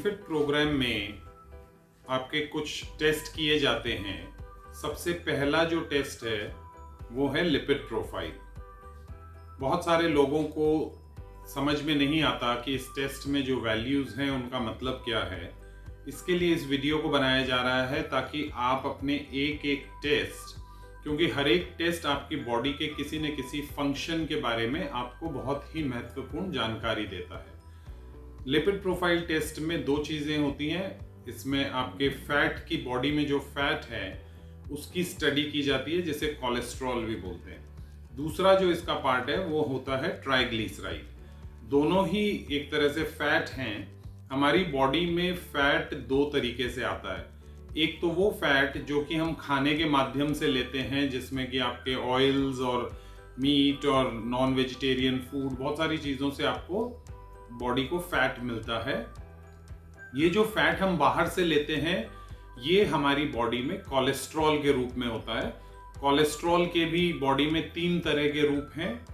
Unfit programme में आपके कुछ टेस्ट किए जाते हैं। सबसे पहला जो टेस्ट है वो है लिपिड प्रोफाइल। बहुत सारे लोगों को समझ में नहीं आता कि इस टेस्ट में जो वैल्यूज़ हैं उनका मतलब क्या है। इसके लिए इस वीडियो को बनाया जा रहा है ताकि आप अपने एक एक टेस्ट, क्योंकि हर एक टेस्ट आपकी बॉडी के किसी न किसी फंक्शन के बारे में आपको बहुत ही महत्वपूर्ण जानकारी देता है। लिपिड प्रोफाइल टेस्ट में दो चीज़ें होती हैं। इसमें आपके फैट की, बॉडी में जो फैट है उसकी स्टडी की जाती है, जिसे कोलेस्ट्रॉल भी बोलते हैं। दूसरा जो इसका पार्ट है वो होता है ट्राइग्लिसराइड। दोनों ही एक तरह से फैट हैं। हमारी बॉडी में फैट दो तरीके से आता है। एक तो वो फैट जो कि हम खाने के माध्यम से लेते हैं, जिसमें कि आपके ऑयल्स और मीट और नॉन वेजिटेरियन फूड, बहुत सारी चीज़ों से आपको बॉडी को फैट मिलता है। ये जो फैट हम बाहर से लेते हैं ये हमारी बॉडी में कोलेस्ट्रॉल के रूप में होता है। कोलेस्ट्रॉल के भी बॉडी में तीन तरह के रूप हैं।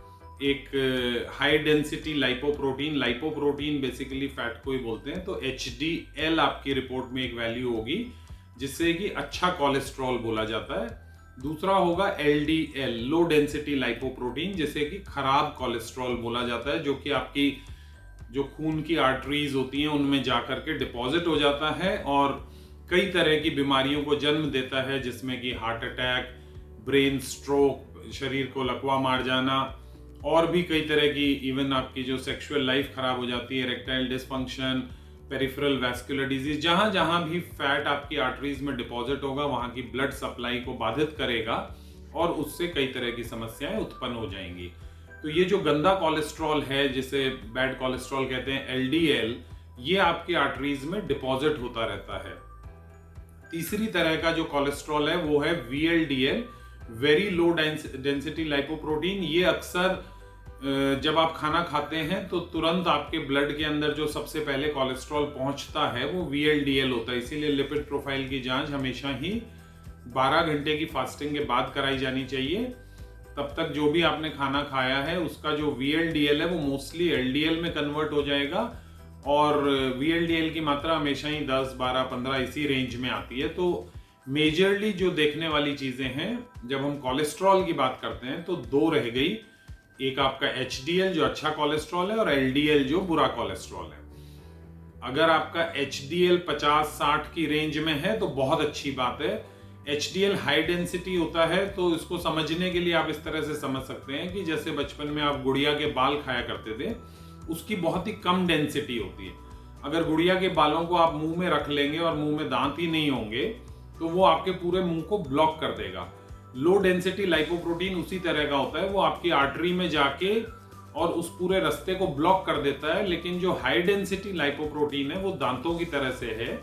एक high density lipoprotein basically fat को ही बोलते हैं। तो HDL आपकी रिपोर्ट में एक वैल्यू होगी जिससे कि अच्छा कोलेस्ट्रॉल बोला जाता है। दूसरा होगा LDL, लो डेंसिटी लाइपोप्रोटीन, जिसे कि खराब कोलेस्ट्रॉल बोला जाता है, जो कि आपकी जो खून की आर्टरीज होती हैं उनमें जाकर के डिपॉजिट हो जाता है और कई तरह की बीमारियों को जन्म देता है, जिसमें कि हार्ट अटैक, ब्रेन स्ट्रोक, शरीर को लकवा मार जाना और भी कई तरह की, इवन आपकी जो सेक्सुअल लाइफ खराब हो जाती है, erectile dysfunction, peripheral vascular disease. जहां जहां भी फैट आपकी आर्टरीज में डिपॉजिट होगा वहां की ब्लड सप्लाई को बाधित करेगा और उससे कई तरह की समस्याएं उत्पन्न हो जाएंगी। तो ये जो गंदा कोलेस्ट्रॉल है, जिसे बैड कोलेस्ट्रॉल कहते हैं, LDL, ये आपकी आर्टरीज में डिपॉजिट होता रहता है। तीसरी तरह का जो कोलेस्ट्रॉल है वो है VLDL, very low density lipoprotein. ये अक्सर जब आप खाना खाते हैं तो तुरंत आपके ब्लड के अंदर जो सबसे पहले कोलेस्ट्रॉल पहुंचता है वो VLDL होता है। इसीलिए लिपिड प्रोफाइल की जांच हमेशा ही 12 घंटे की फास्टिंग के बाद कराई जानी चाहिए। तब तक जो भी आपने खाना खाया है उसका जो VLDL है वो मोस्टली LDL में कन्वर्ट हो जाएगा और VLDL की मात्रा हमेशा ही 10, 12, 15 इसी रेंज में आती है। तो मेजरली जो देखने वाली चीजें हैं जब हम कोलेस्ट्रॉल की बात करते हैं तो दो रह गई। एक आपका HDL जो अच्छा कोलेस्ट्रॉल है और LDL जो बुरा कोलेस्ट्रॉल है। अगर आपका HDL 50-60 की रेंज में है तो बहुत अच्छी बात है। HDL हाई डेंसिटी होता है तो इसको समझने के लिए आप इस तरह से समझ सकते हैं कि जैसे बचपन में आप गुड़िया के बाल खाया करते थे, उसकी बहुत ही कम डेंसिटी होती है। अगर गुड़िया के बालों को आप मुंह में रख लेंगे और मुंह में दांत ही नहीं होंगे तो वो आपके पूरे मुंह को ब्लॉक कर देगा। लो डेंसिटी लाइपोप्रोटीन उसी तरह का होता है, वो आपकी आर्टरी में जाके और उस पूरे रास्ते को ब्लॉक कर देता है। लेकिन जो हाई डेंसिटी लाइपोप्रोटीन है वो दांतों की तरह से है,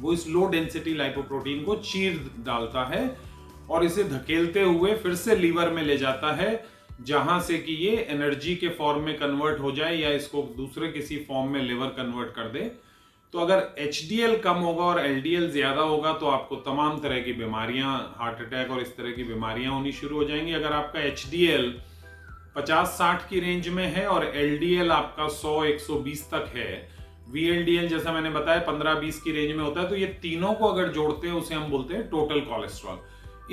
वो इस लो डेंसिटी लाइपोप्रोटीन को चीर डालता है और इसे धकेलते हुए फिर से लीवर में ले जाता है, जहां से कि ये एनर्जी के फॉर्म में कन्वर्ट हो जाए या इसको दूसरे किसी फॉर्म में लिवर कन्वर्ट कर दे। तो अगर HDL कम होगा और LDL ज्यादा होगा तो आपको तमाम तरह की बीमारियां, हार्ट अटैक और इस तरह की बीमारियां होनी शुरू हो जाएंगी। अगर आपका HDL 50-60 की रेंज में है और LDL आपका 100-120 तक है, VLDL जैसा मैंने बताया 15-20 की रेंज में होता है, तो ये तीनों को अगर जोड़ते हैं उसे हम बोलते हैं टोटल कोलेस्ट्रॉल।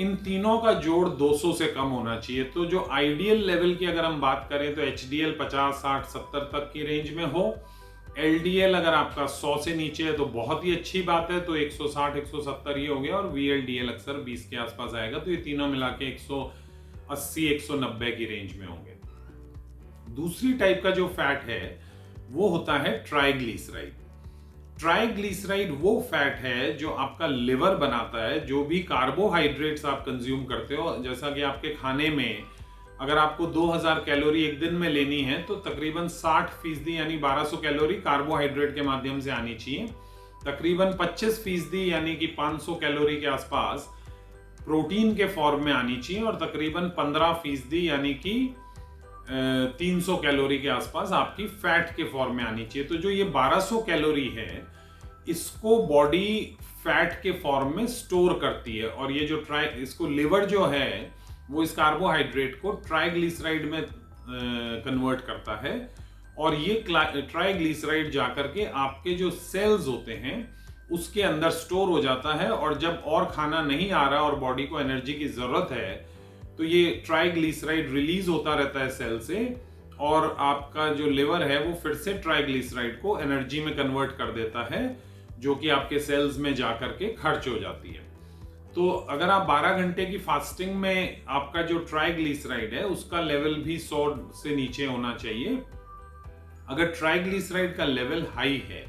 इन तीनों का जोड़ 200 से कम होना चाहिए। तो जो आइडियल लेवल की अगर हम बात करें तो HDL 50-60-70 तक की रेंज में हो। LDL अगर आपका 100 से नीचे है तो बहुत ही अच्छी बात है, तो 160-170 ही हो गया और VLDL अक्सर 20 के आसपास आएगा, तो ये तीनों मिला के 180-190 की रेंज में होंगे। दूसरी टाइप का जो फैट है वो होता है ट्राइग्लिसराइड। ट्राइग्लिसराइड वो फैट है जो आपका लिवर बनाता है। जो भी कार्बोहाइड्रेट्स आप कंज्यूम करते हो, जैसा कि आपके खाने में अगर आपको 2000 कैलोरी एक दिन में लेनी है तो तकरीबन 60% यानी 1200 कैलोरी कार्बोहाइड्रेट के माध्यम से आनी चाहिए। तकरीबन 25% यानी कि 500 कैलोरी के आसपास प्रोटीन के फॉर्म में आनी चाहिए और तकरीबन 15% यानी कि 300 कैलोरी के आसपास आपकी फैट के फॉर्म में आनी चाहिए। तो जो ये 1200 कैलोरी है इसको बॉडी फैट के फॉर्म में स्टोर करती है और ये जो इसको लिवर जो है वो इस कार्बोहाइड्रेट को ट्राइग्लिसराइड में कन्वर्ट करता है और ये ट्राइग्लिसराइड जाकर के आपके जो सेल्स होते हैं उसके अंदर स्टोर हो जाता है, और जब और खाना नहीं आ रहा और बॉडी को एनर्जी की जरूरत है तो ये ट्राइग्लिसराइड रिलीज होता रहता है सेल से, और आपका जो लिवर है वो फिर से ट्राइग्लिसराइड को एनर्जी में कन्वर्ट कर देता है, जो कि आपके सेल्स में जाकर के खर्च हो जाती है। तो अगर आप 12 घंटे की फास्टिंग में आपका जो ट्राइग्लिसराइड है उसका लेवल भी 100 से नीचे होना चाहिए। अगर ट्राइग्लिसराइड का लेवल हाई है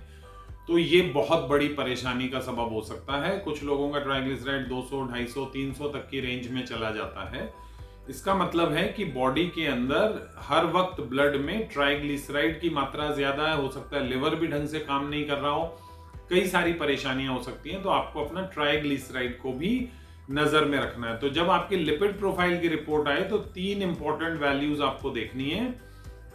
तो ये बहुत बड़ी परेशानी का सबब हो सकता है। कुछ लोगों का ट्राइग्लिसराइड 200, 250, 300 तक की रेंज में चला जाता है। इसका मतलब है कि बॉडी के अंदर हर वक्त ब्लड में ट्राइग्लिसराइड की मात्रा ज्यादा है, हो सकता है लिवर भी ढंग से काम नहीं कर रहा हो, कई सारी परेशानियां हो सकती हैं। तो आपको अपना ट्राइग्लिसराइड को भी नजर में रखना है। तो जब आपकी लिपिड प्रोफाइल की रिपोर्ट आए तो 3 इंपॉर्टेंट वैल्यूज आपको देखनी है।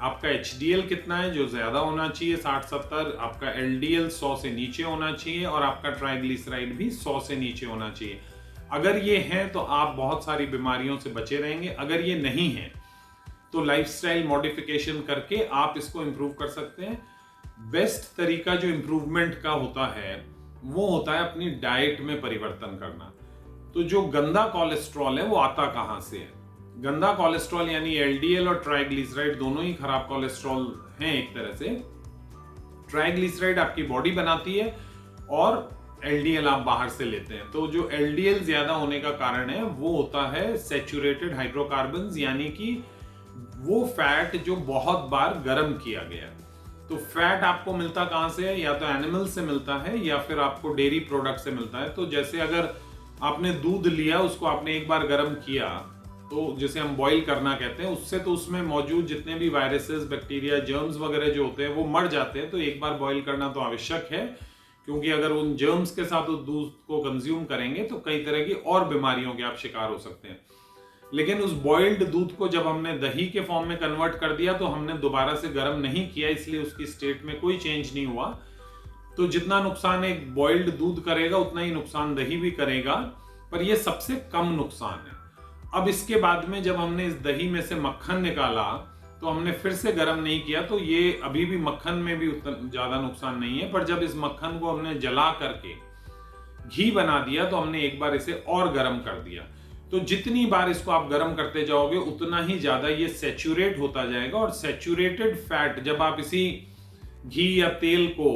आपका HDL कितना है, जो ज्यादा होना चाहिए 60-70, आपका LDL 100 से नीचे होना चाहिए, और आपका ट्राइग्लिसराइड भी 100 से नीचे होना चाहिए। अगर ये है तो आप बहुत सारी बीमारियों से बचे रहेंगे। अगर ये नहीं है तो लाइफस्टाइल मॉडिफिकेशन करके आप इसको इंप्रूव कर सकते हैं। बेस्ट तरीका जो इंप्रूवमेंट का होता है वो होता है अपनी डाइट में परिवर्तन करना। तो जो गंदा कोलेस्ट्रॉल है वो आता कहां से है? गंदा कोलेस्ट्रॉल यानी LDL और ट्राइग्लिसराइड दोनों ही खराब कोलेस्ट्रॉल हैं एक तरह से। ट्राइग्लिसराइड आपकी बॉडी बनाती है और LDL आप बाहर से लेते हैं। तो जो LDL ज्यादा होने का कारण है वो होता है सैचुरेटेड हाइड्रोकार्बन्स, यानी कि वो फैट जो बहुत बार गर्म किया गया। तो फैट आपको मिलता कहां से है? या तो एनिमल से मिलता है या फिर आपको डेयरी प्रोडक्ट से मिलता है। तो जैसे अगर आपने दूध लिया, उसको आपने एक बार गर्म किया, तो जिसे हम बॉईल करना कहते हैं, उससे तो उसमें मौजूद जितने भी वायरसेस, बैक्टीरिया, जर्म्स वगैरह जो होते हैं वो मर जाते हैं। तो एक बार बॉईल करना तो आवश्यक है, क्योंकि अगर उन जर्म्स के साथ उस दूध को कंज्यूम करेंगे तो कई तरह की और बीमारियों के आप शिकार हो सकते हैं। लेकिन उस बॉइल्ड दूध को जब हमने दही के फॉर्म में कन्वर्ट कर दिया तो हमने दोबारा से गर्म नहीं किया, इसलिए उसकी स्टेट में कोई चेंज नहीं हुआ। तो जितना नुकसान एक बॉइल्ड दूध करेगा उतना ही नुकसान दही भी करेगा, पर यह सबसे कम नुकसान है। अब इसके बाद में जब हमने इस दही में से मक्खन निकाला तो हमने फिर से गर्म नहीं किया, तो ये अभी भी मक्खन में भी उतना ज्यादा नुकसान नहीं है। पर जब इस मक्खन को हमने जला करके घी बना दिया तो हमने एक बार इसे और गर्म कर दिया। तो जितनी बार इसको आप गर्म करते जाओगे उतना ही ज्यादा ये सैचुरेट होता जाएगा। और सैचुरेटेड फैट जब आप इसी घी या तेल को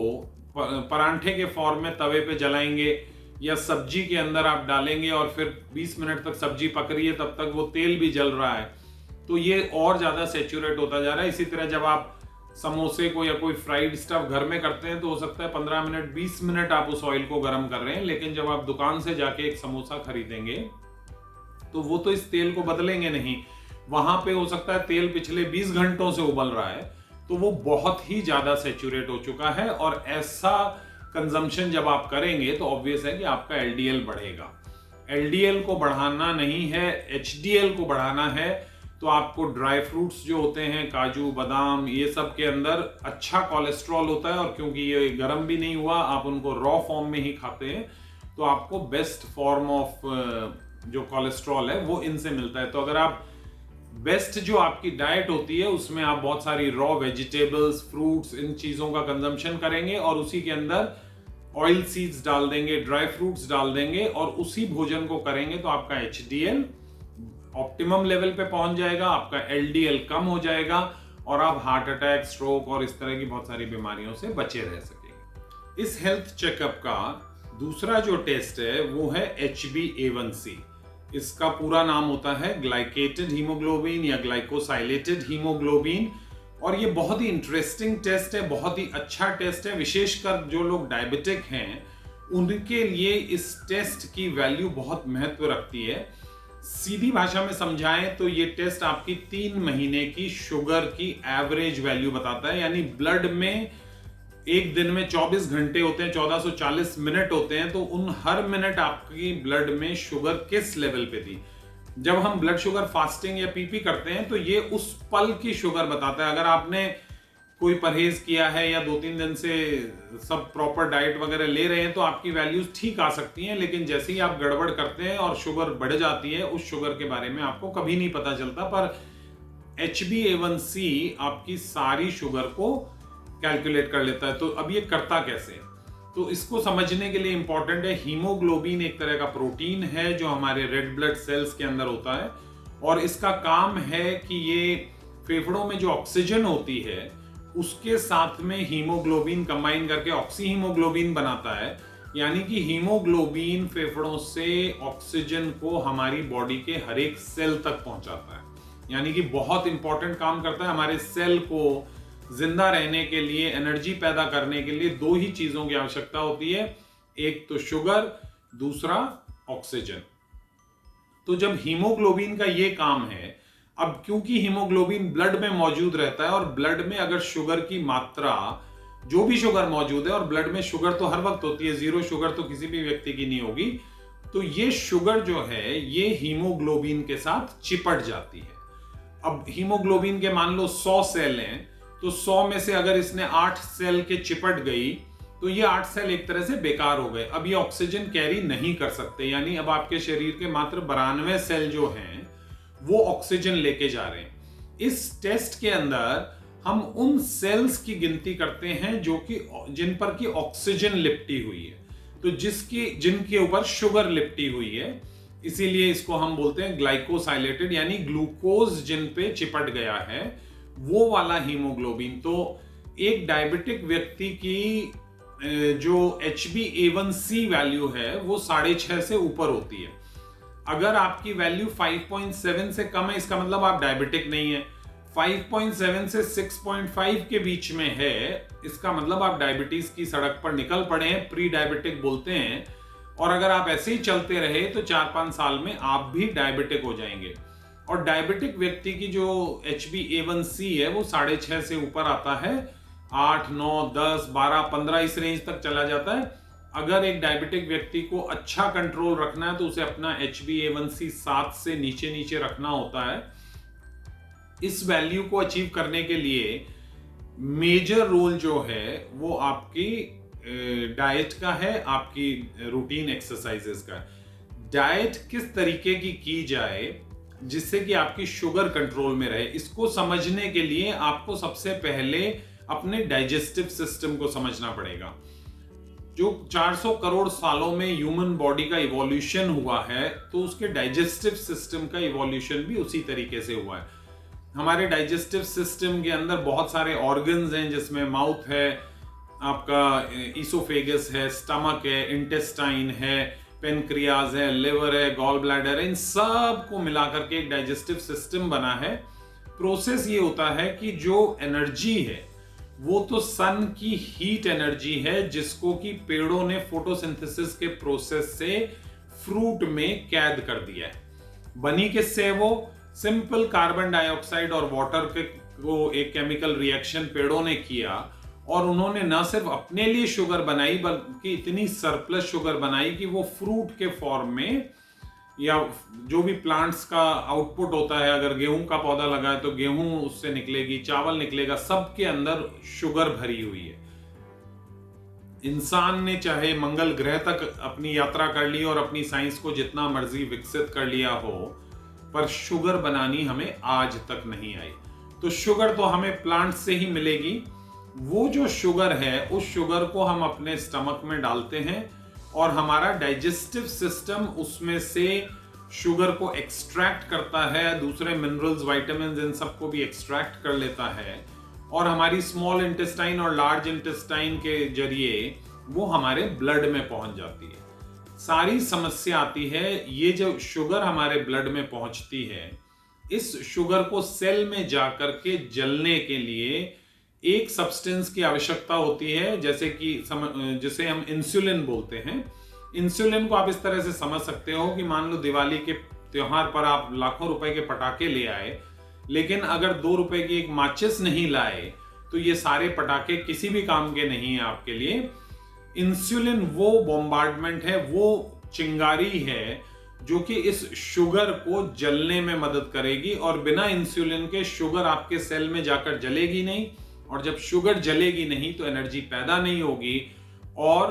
परांठे के फॉर्म में तवे पे जलाएंगे या सब्जी के अंदर आप डालेंगे और फिर 20 मिनट तक सब्जी पक रही है तब तक वो तेल भी जल रहा है, तो ये और ज्यादा सैचुरेट होता जा रहा है। इसी तरह जब आप समोसे को या कोई फ्राइड स्टफ घर में करते हैं तो हो सकता है 15 मिनट 20 मिनट आप उस ऑयल को गर्म कर रहे हैं, लेकिन जब आप दुकान से जाके एक समोसा खरीदेंगे तो वो तो इस तेल को बदलेंगे नहीं। वहां पे हो सकता है तेल पिछले 20 घंटों से उबल रहा है, तो वो बहुत ही ज्यादा सैचुरेट हो चुका है। और ऐसा कंजम्पशन जब आप करेंगे तो ऑब्वियस है कि आपका LDL बढ़ेगा। LDL को बढ़ाना नहीं है, HDL को बढ़ाना है। तो आपको ड्राई फ्रूट्स जो होते हैं, काजू, बादाम, ये सब के अंदर अच्छा कोलेस्ट्रॉल होता है, और क्योंकि ये गर्म भी नहीं हुआ, आप उनको रॉ फॉर्म में ही खाते हैं, तो आपको बेस्ट फॉर्म ऑफ जो कोलेस्ट्रॉल है वो इनसे मिलता है। तो अगर आप बेस्ट जो आपकी डाइट होती है उसमें आप बहुत सारी रॉ वेजिटेबल्स, फ्रूट्स, इन चीजों का कंजम्पशन करेंगे और उसी के अंदर ऑयल सीड्स डाल देंगे, ड्राई फ्रूट्स डाल देंगे और उसी भोजन को करेंगे, तो आपका HDL ऑप्टिमम लेवल पे पहुंच जाएगा, आपका LDL कम हो जाएगा और आप हार्ट अटैक, स्ट्रोक और इस तरह की बहुत सारी बीमारियों से बचे रह सकेंगे। इस हेल्थ चेकअप का दूसरा जो टेस्ट है वो है HbA1c। इसका पूरा नाम होता है ग्लाइकेटेड हीमोग्लोबिन या ग्लाइकोसाइलेटेड हीमोग्लोबिन, और ये बहुत ही इंटरेस्टिंग टेस्ट है, बहुत ही अच्छा टेस्ट है। विशेषकर जो लोग डायबिटिक हैं उनके लिए इस टेस्ट की वैल्यू बहुत महत्व रखती है। सीधी भाषा में समझाएं तो ये टेस्ट आपकी 3 महीने की शुगर की एवरेज वैल्यू बताता है। यानी ब्लड में एक दिन में 24 घंटे होते हैं, 1440 मिनट होते हैं, तो उन हर मिनट आपकी ब्लड में शुगर किस लेवल पे थी। जब हम ब्लड शुगर फास्टिंग या PP करते हैं तो ये उस पल की शुगर बताता है। अगर आपने कोई परहेज किया है या 2-3 दिन से सब प्रॉपर डाइट वगैरह ले रहे हैं तो आपकी वैल्यूज ठीक आ सकती हैं, लेकिन जैसे ही आप गड़बड़ करते हैं और शुगर बढ़ जाती है, उस शुगर के बारे में आपको कभी नहीं पता चलता। पर HbA1c आपकी सारी शुगर को कैलकुलेट कर लेता है। तो अब ये करता कैसे? तो इसको समझने के लिए इंपॉर्टेंट है, हीमोग्लोबिन एक तरह का प्रोटीन है जो हमारे रेड ब्लड सेल्स के अंदर होता है, और इसका काम है कि ये फेफड़ों में जो ऑक्सीजन होती है उसके साथ में हीमोग्लोबिन कंबाइन करके ऑक्सी हीमोग्लोबिन बनाता है। यानी कि हीमोग्लोबिन फेफड़ों से ऑक्सीजन को हमारी बॉडी के हर एक सेल तक पहुंचाता है। यानी कि बहुत इंपॉर्टेंट काम करता है। हमारे सेल को जिंदा रहने के लिए, एनर्जी पैदा करने के लिए दो ही चीजों की आवश्यकता होती है, एक तो शुगर, दूसरा ऑक्सीजन। तो जब हीमोग्लोबिन का ये काम है, अब क्योंकि हीमोग्लोबिन ब्लड में मौजूद रहता है और ब्लड में अगर शुगर की मात्रा, जो भी शुगर मौजूद है, और ब्लड में शुगर तो हर वक्त होती है, जीरो शुगर तो किसी भी व्यक्ति की नहीं होगी, तो ये शुगर जो है ये हीमोग्लोबिन के साथ चिपट जाती है। अब हीमोग्लोबिन के मान लो 100 सेल हैं, तो 100 में से अगर इसने 8 सेल के चिपट गई तो ये 8 सेल एक तरह से बेकार हो गए। अब ये ऑक्सीजन कैरी नहीं कर सकते, यानी अब आपके शरीर के मात्र 92 सेल जो हैं वो ऑक्सीजन लेके जा रहे हैं। इस टेस्ट के अंदर हम उन सेल्स की गिनती करते हैं जो कि जिन पर की ऑक्सीजन लिपटी हुई है, तो जिनके ऊपर शुगर लिपटी हुई है, इसीलिए इसको हम बोलते हैं ग्लाइकोसाइलेटेड, यानी ग्लूकोज जिन पे चिपट गया है वो वाला हीमोग्लोबिन। तो एक डायबिटिक व्यक्ति की जो HbA1c वैल्यू है वो 6.5 से ऊपर होती है। अगर आपकी वैल्यू 5.7 से कम है, इसका मतलब आप डायबिटिक नहीं है। 5.7 से 6.5 के बीच में है, इसका मतलब आप डायबिटीज की सड़क पर निकल पड़े हैं, प्री डायबिटिक बोलते हैं। और अगर आप ऐसे ही चलते रहे तो 4-5 साल में आप भी डायबिटिक हो जाएंगे। और डायबिटिक व्यक्ति की जो HbA1c है वो 6.5 से ऊपर आता है, 8, 9, 10, 12, 15 इस रेंज तक चला जाता है। अगर एक डायबिटिक व्यक्ति को अच्छा कंट्रोल रखना है तो उसे अपना HbA1c 7 से नीचे नीचे रखना होता है। इस वैल्यू को अचीव करने के लिए मेजर रोल जो है वो आपकी डाइट का है, आपकी रूटीन एक्सरसाइजेस का। डाइट किस तरीके की जाए जिससे कि आपकी शुगर कंट्रोल में रहे, इसको समझने के लिए आपको सबसे पहले अपने डाइजेस्टिव सिस्टम को समझना पड़ेगा। जो 400 करोड़ सालों में ह्यूमन बॉडी का इवोल्यूशन हुआ है, तो उसके डाइजेस्टिव सिस्टम का इवोल्यूशन भी उसी तरीके से हुआ है। हमारे डाइजेस्टिव सिस्टम के अंदर बहुत सारे ऑर्गन्स हैं, जिसमें माउथ है, आपका ईसोफेगस है, स्टमक है, इंटेस्टाइन है, पेनक्रियाज है, लिवर है, गॉल ब्लैडर है, इन सब को मिलाकर के एक डाइजेस्टिव सिस्टम बना है। प्रोसेस ये होता है कि जो एनर्जी है वो तो सन की हीट एनर्जी है, जिसको कि पेड़ों ने फोटोसिंथेसिस के प्रोसेस से फ्रूट में कैद कर दिया है। बनी किससे वो? सिंपल कार्बन डाइऑक्साइड और वाटर के को एक केमिकल रिएक्शन पेड़ों ने किया, और उन्होंने न सिर्फ अपने लिए शुगर बनाई बल्कि इतनी सरप्लस शुगर बनाई कि वो फ्रूट के फॉर्म में, या जो भी प्लांट्स का आउटपुट होता है, अगर गेहूं का पौधा लगा है तो गेहूं उससे निकलेगी, चावल निकलेगा, सबके अंदर शुगर भरी हुई है। इंसान ने चाहे मंगल ग्रह तक अपनी यात्रा कर ली और अपनी साइंस को जितना मर्जी विकसित कर लिया हो, पर शुगर बनानी हमें आज तक नहीं आई। तो शुगर तो हमें प्लांट से ही मिलेगी। वो जो शुगर है उस शुगर को हम अपने स्टमक में डालते हैं और हमारा डाइजेस्टिव सिस्टम उसमें से शुगर को एक्सट्रैक्ट करता है, दूसरे मिनरल्स, विटामिन्स, इन सबको भी एक्सट्रैक्ट कर लेता है, और हमारी स्मॉल इंटेस्टाइन और लार्ज इंटेस्टाइन के जरिए वो हमारे ब्लड में पहुंच जाती है। सारी समस्या आती है, ये जो शुगर हमारे ब्लड में पहुंचती है, इस शुगर को सेल में जाकर के जलने के लिए एक सब्सटेंस की आवश्यकता होती है, जैसे कि जिसे हम इंसुलिन बोलते हैं। इंसुलिन को आप इस तरह से समझ सकते हो कि मान लो दिवाली के त्योहार पर आप लाखों रुपए के पटाखे ले आए, लेकिन अगर 2 रुपए की एक माचिस नहीं लाए तो ये सारे पटाखे किसी भी काम के नहीं है आपके लिए। इंसुलिन वो बॉम्बार्डमेंट है, वो चिंगारी है जो कि इस शुगर को जलने में मदद करेगी, और बिना इंसुलिन के शुगर आपके सेल में जाकर जलेगी नहीं, और जब शुगर जलेगी नहीं तो एनर्जी पैदा नहीं होगी। और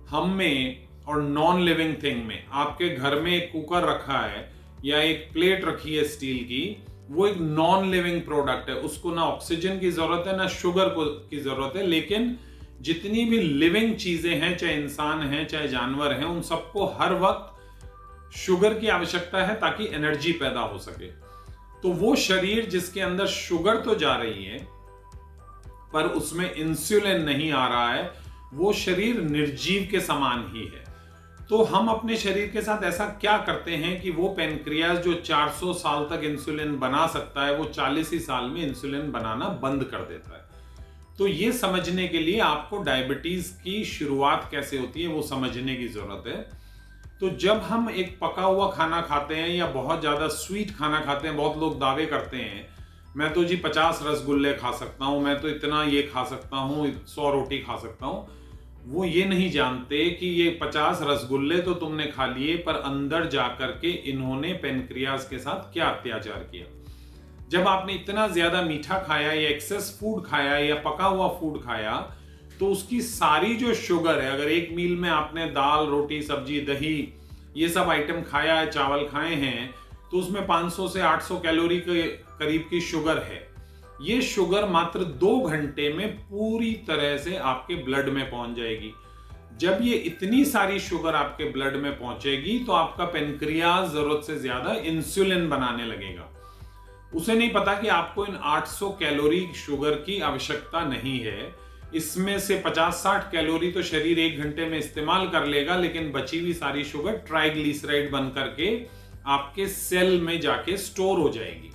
हम में और नॉन लिविंग थिंग में, आपके घर में एक कुकर रखा है या एक प्लेट रखी है स्टील की, वो एक नॉन लिविंग प्रोडक्ट है, उसको ना ऑक्सीजन की जरूरत है ना शुगर को की जरूरत है। लेकिन जितनी भी लिविंग चीजें हैं, चाहे इंसान हैं चाहे जानवर हैं, उन सबको हर वक्त शुगर की आवश्यकता है ताकि एनर्जी पैदा हो सके। तो वो शरीर जिसके अंदर शुगर तो जा रही है पर उसमें इंसुलिन नहीं आ रहा है, वो शरीर निर्जीव के समान ही है। तो हम अपने शरीर के साथ ऐसा क्या करते हैं कि वो पेनक्रियाज जो 400 साल तक इंसुलिन बना सकता है, वो 40 ही साल में इंसुलिन बनाना बंद कर देता है। तो ये समझने के लिए आपको डायबिटीज की शुरुआत कैसे होती है वो समझने की जरूरत है। तो जब हम एक पका हुआ खाना खाते हैं या बहुत ज्यादा स्वीट खाना खाते हैं, बहुत लोग दावे करते हैं मैं तो जी 50 रसगुल्ले खा सकता हूं, मैं तो इतना ये खा सकता हूं, 100 रोटी खा सकता हूं। वो ये नहीं जानते कि ये 50 रसगुल्ले तो तुमने खा लिए, पर अंदर जाकर के इन्होंने पेनक्रियाज के साथ क्या अत्याचार किया। जब आपने इतना ज्यादा मीठा खाया या एक्सेस फूड खाया या पका हुआ फूड खाया, तो उसकी सारी जो शुगर है, अगर एक मील में आपने दाल रोटी सब्जी दही ये सब आइटम खाया है, चावल खाए हैं, तो उसमें 500 से 800 कैलोरी के करीब की शुगर है। ये शुगर मात्र 2 घंटे में पूरी तरह से आपके ब्लड में पहुंच जाएगी। जब ये इतनी सारी शुगर आपके ब्लड में पहुंचेगी तो आपका पेनक्रियाज जरूरत से ज्यादा इंसुलिन बनाने लगेगा। उसे नहीं पता कि आपको इन 800 कैलोरी शुगर की आवश्यकता नहीं है। इसमें से 50-60 कैलोरी तो शरीर 1 घंटे में इस्तेमाल कर लेगा, लेकिन बची हुई सारी शुगर ट्राइग्लिसराइड बन करके आपके सेल में जाके स्टोर हो जाएगी।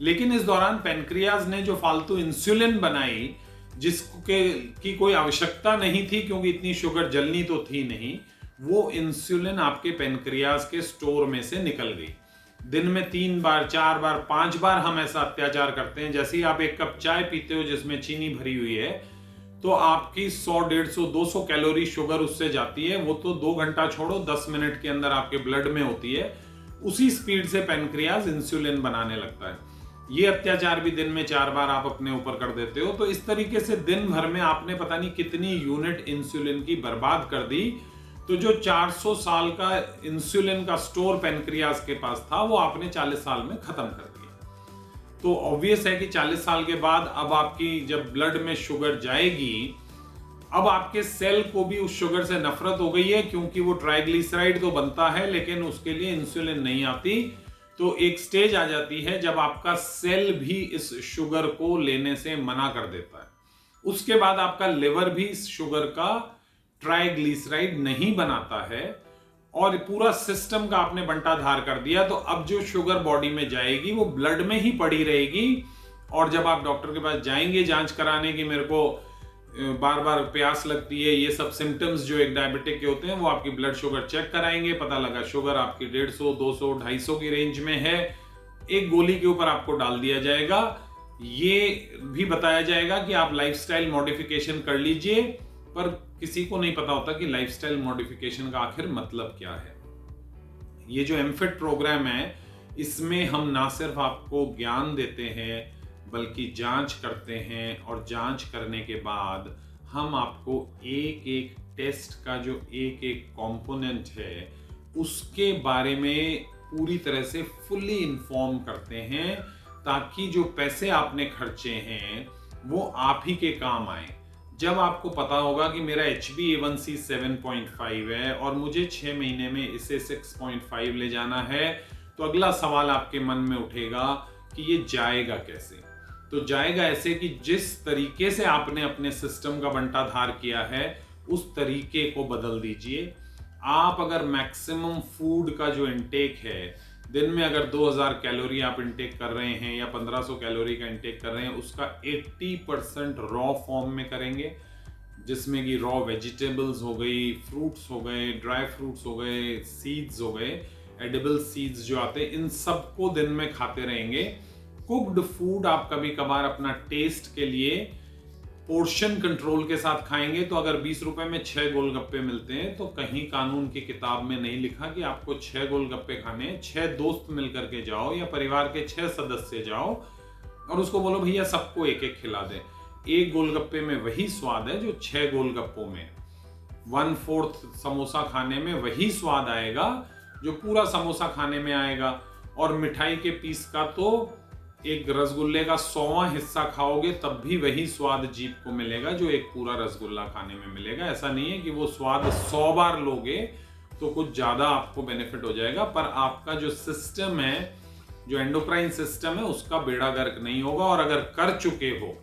लेकिन इस दौरान पेनक्रियाज ने जो फालतू इंसुलिन बनाई, की कोई आवश्यकता नहीं थी क्योंकि इतनी शुगर जलनी तो थी नहीं, वो इंसुलिन आपके पेनक्रियाज के स्टोर में से निकल गई। दिन में 3 बार 4 बार 5 बार हम ऐसा अत्याचार करते हैं। जैसे ही आप एक कप चाय पीते हो जिसमें चीनी भरी हुई है, तो आपकी 100 150 200 कैलोरी शुगर उससे जाती है। वो तो 2 घंटा छोड़ो 10 मिनट के अंदर आपके ब्लड में होती है। उसी स्पीड से पेनक्रियाज इंसुलिन बनाने लगता है। ये अत्याचार भी दिन में 4 बार आप अपने ऊपर कर देते हो। तो इस तरीके से दिन भर में आपने पता नहीं कितनी यूनिट इंसुलिन की बर्बाद कर दी। तो जो 400 साल का इंसुलिन का स्टोर पेनक्रियाज के पास था, वो आपने 40 साल में खत्म कर दिया। तो ऑब्वियस है कि 40 साल के बाद अब आपकी जब ब्लड में शुगर जाएगी, अब आपके सेल को भी उस शुगर से नफरत हो गई है, क्योंकि वो ट्राइग्लिसराइड तो बनता है लेकिन उसके लिए इंसुलिन नहीं आती। तो एक स्टेज आ जाती है जब आपका सेल भी इस शुगर को लेने से मना कर देता है। उसके बाद आपका लिवर भी इस शुगर का ट्राइग्लिसराइड नहीं बनाता है और पूरा सिस्टम का आपने बंटाधार कर दिया। तो अब जो शुगर बॉडी में जाएगी वो ब्लड में ही पड़ी रहेगी। और जब आप डॉक्टर के पास जाएंगे जांच कराने की, मेरे को बार बार प्यास लगती है, ये सब सिम्टम्स जो एक डायबिटिक के होते हैं, वो आपकी ब्लड शुगर चेक कराएंगे, पता लगा शुगर आपकी 150 200 250 की रेंज में है। एक गोली के ऊपर आपको डाल दिया जाएगा। ये भी बताया जाएगा कि आप लाइफस्टाइल मॉडिफिकेशन कर लीजिए, पर किसी को नहीं पता होता कि लाइफस्टाइल मॉडिफिकेशन का आखिर मतलब क्या है। ये जो एमफिट प्रोग्राम है, इसमें हम ना सिर्फ आपको ज्ञान देते हैं बल्कि जांच करते हैं, और जांच करने के बाद हम आपको एक एक टेस्ट का जो एक एक कंपोनेंट है उसके बारे में पूरी तरह से फुल्ली इन्फॉर्म करते हैं, ताकि जो पैसे आपने खर्चे हैं वो आप ही के काम आए। जब आपको पता होगा कि मेरा HbA1c 7.5 है और मुझे 6 महीने में इसे 6.5 ले जाना है, तो अगला सवाल आपके मन में उठेगा कि ये जाएगा कैसे। तो जाएगा ऐसे कि जिस तरीके से आपने अपने सिस्टम का बंटाधार किया है उस तरीके को बदल दीजिए। आप अगर मैक्सिमम फूड का जो इंटेक है, दिन में अगर 2000 कैलोरी आप इंटेक कर रहे हैं या 1500 कैलोरी का इंटेक कर रहे हैं, उसका 80% रॉ फॉर्म में करेंगे, जिसमें कि रॉ वेजिटेबल्स हो गई, फ्रूट्स हो गए, ड्राई फ्रूट्स हो गए, सीड्स हो गए, एडिबल सीड्स जो आते हैं, इन सबको दिन में खाते रहेंगे। कुक्ड फूड आप कभी कभार अपना टेस्ट के लिए पोर्शन कंट्रोल के साथ खाएंगे। तो अगर 20 रुपए में 6 गोलगप्पे मिलते हैं, तो कहीं कानून की किताब में नहीं लिखा कि आपको 6 गोलगप्पे खाने हैं। 6 दोस्त मिलकर के जाओ या परिवार के 6 सदस्य जाओ और उसको बोलो भैया सबको एक एक खिला दें। एक गोलगप्पे में वही स्वाद है जो 6 गोलगप्पों में। 1/4 समोसा खाने में वही स्वाद आएगा जो पूरा समोसा खाने में आएगा। और मिठाई के पीस का तो एक रसगुल्ले का 100वां हिस्सा खाओगे तब भी वही स्वाद जीभ को मिलेगा जो एक पूरा रसगुल्ला खाने में मिलेगा। ऐसा नहीं है कि वो स्वाद 100 बार लोगे तो कुछ ज्यादा आपको बेनिफिट हो जाएगा, पर आपका जो सिस्टम है, जो एंडोक्राइन सिस्टम है, उसका बेड़ा गर्क नहीं होगा। और अगर कर चुके हो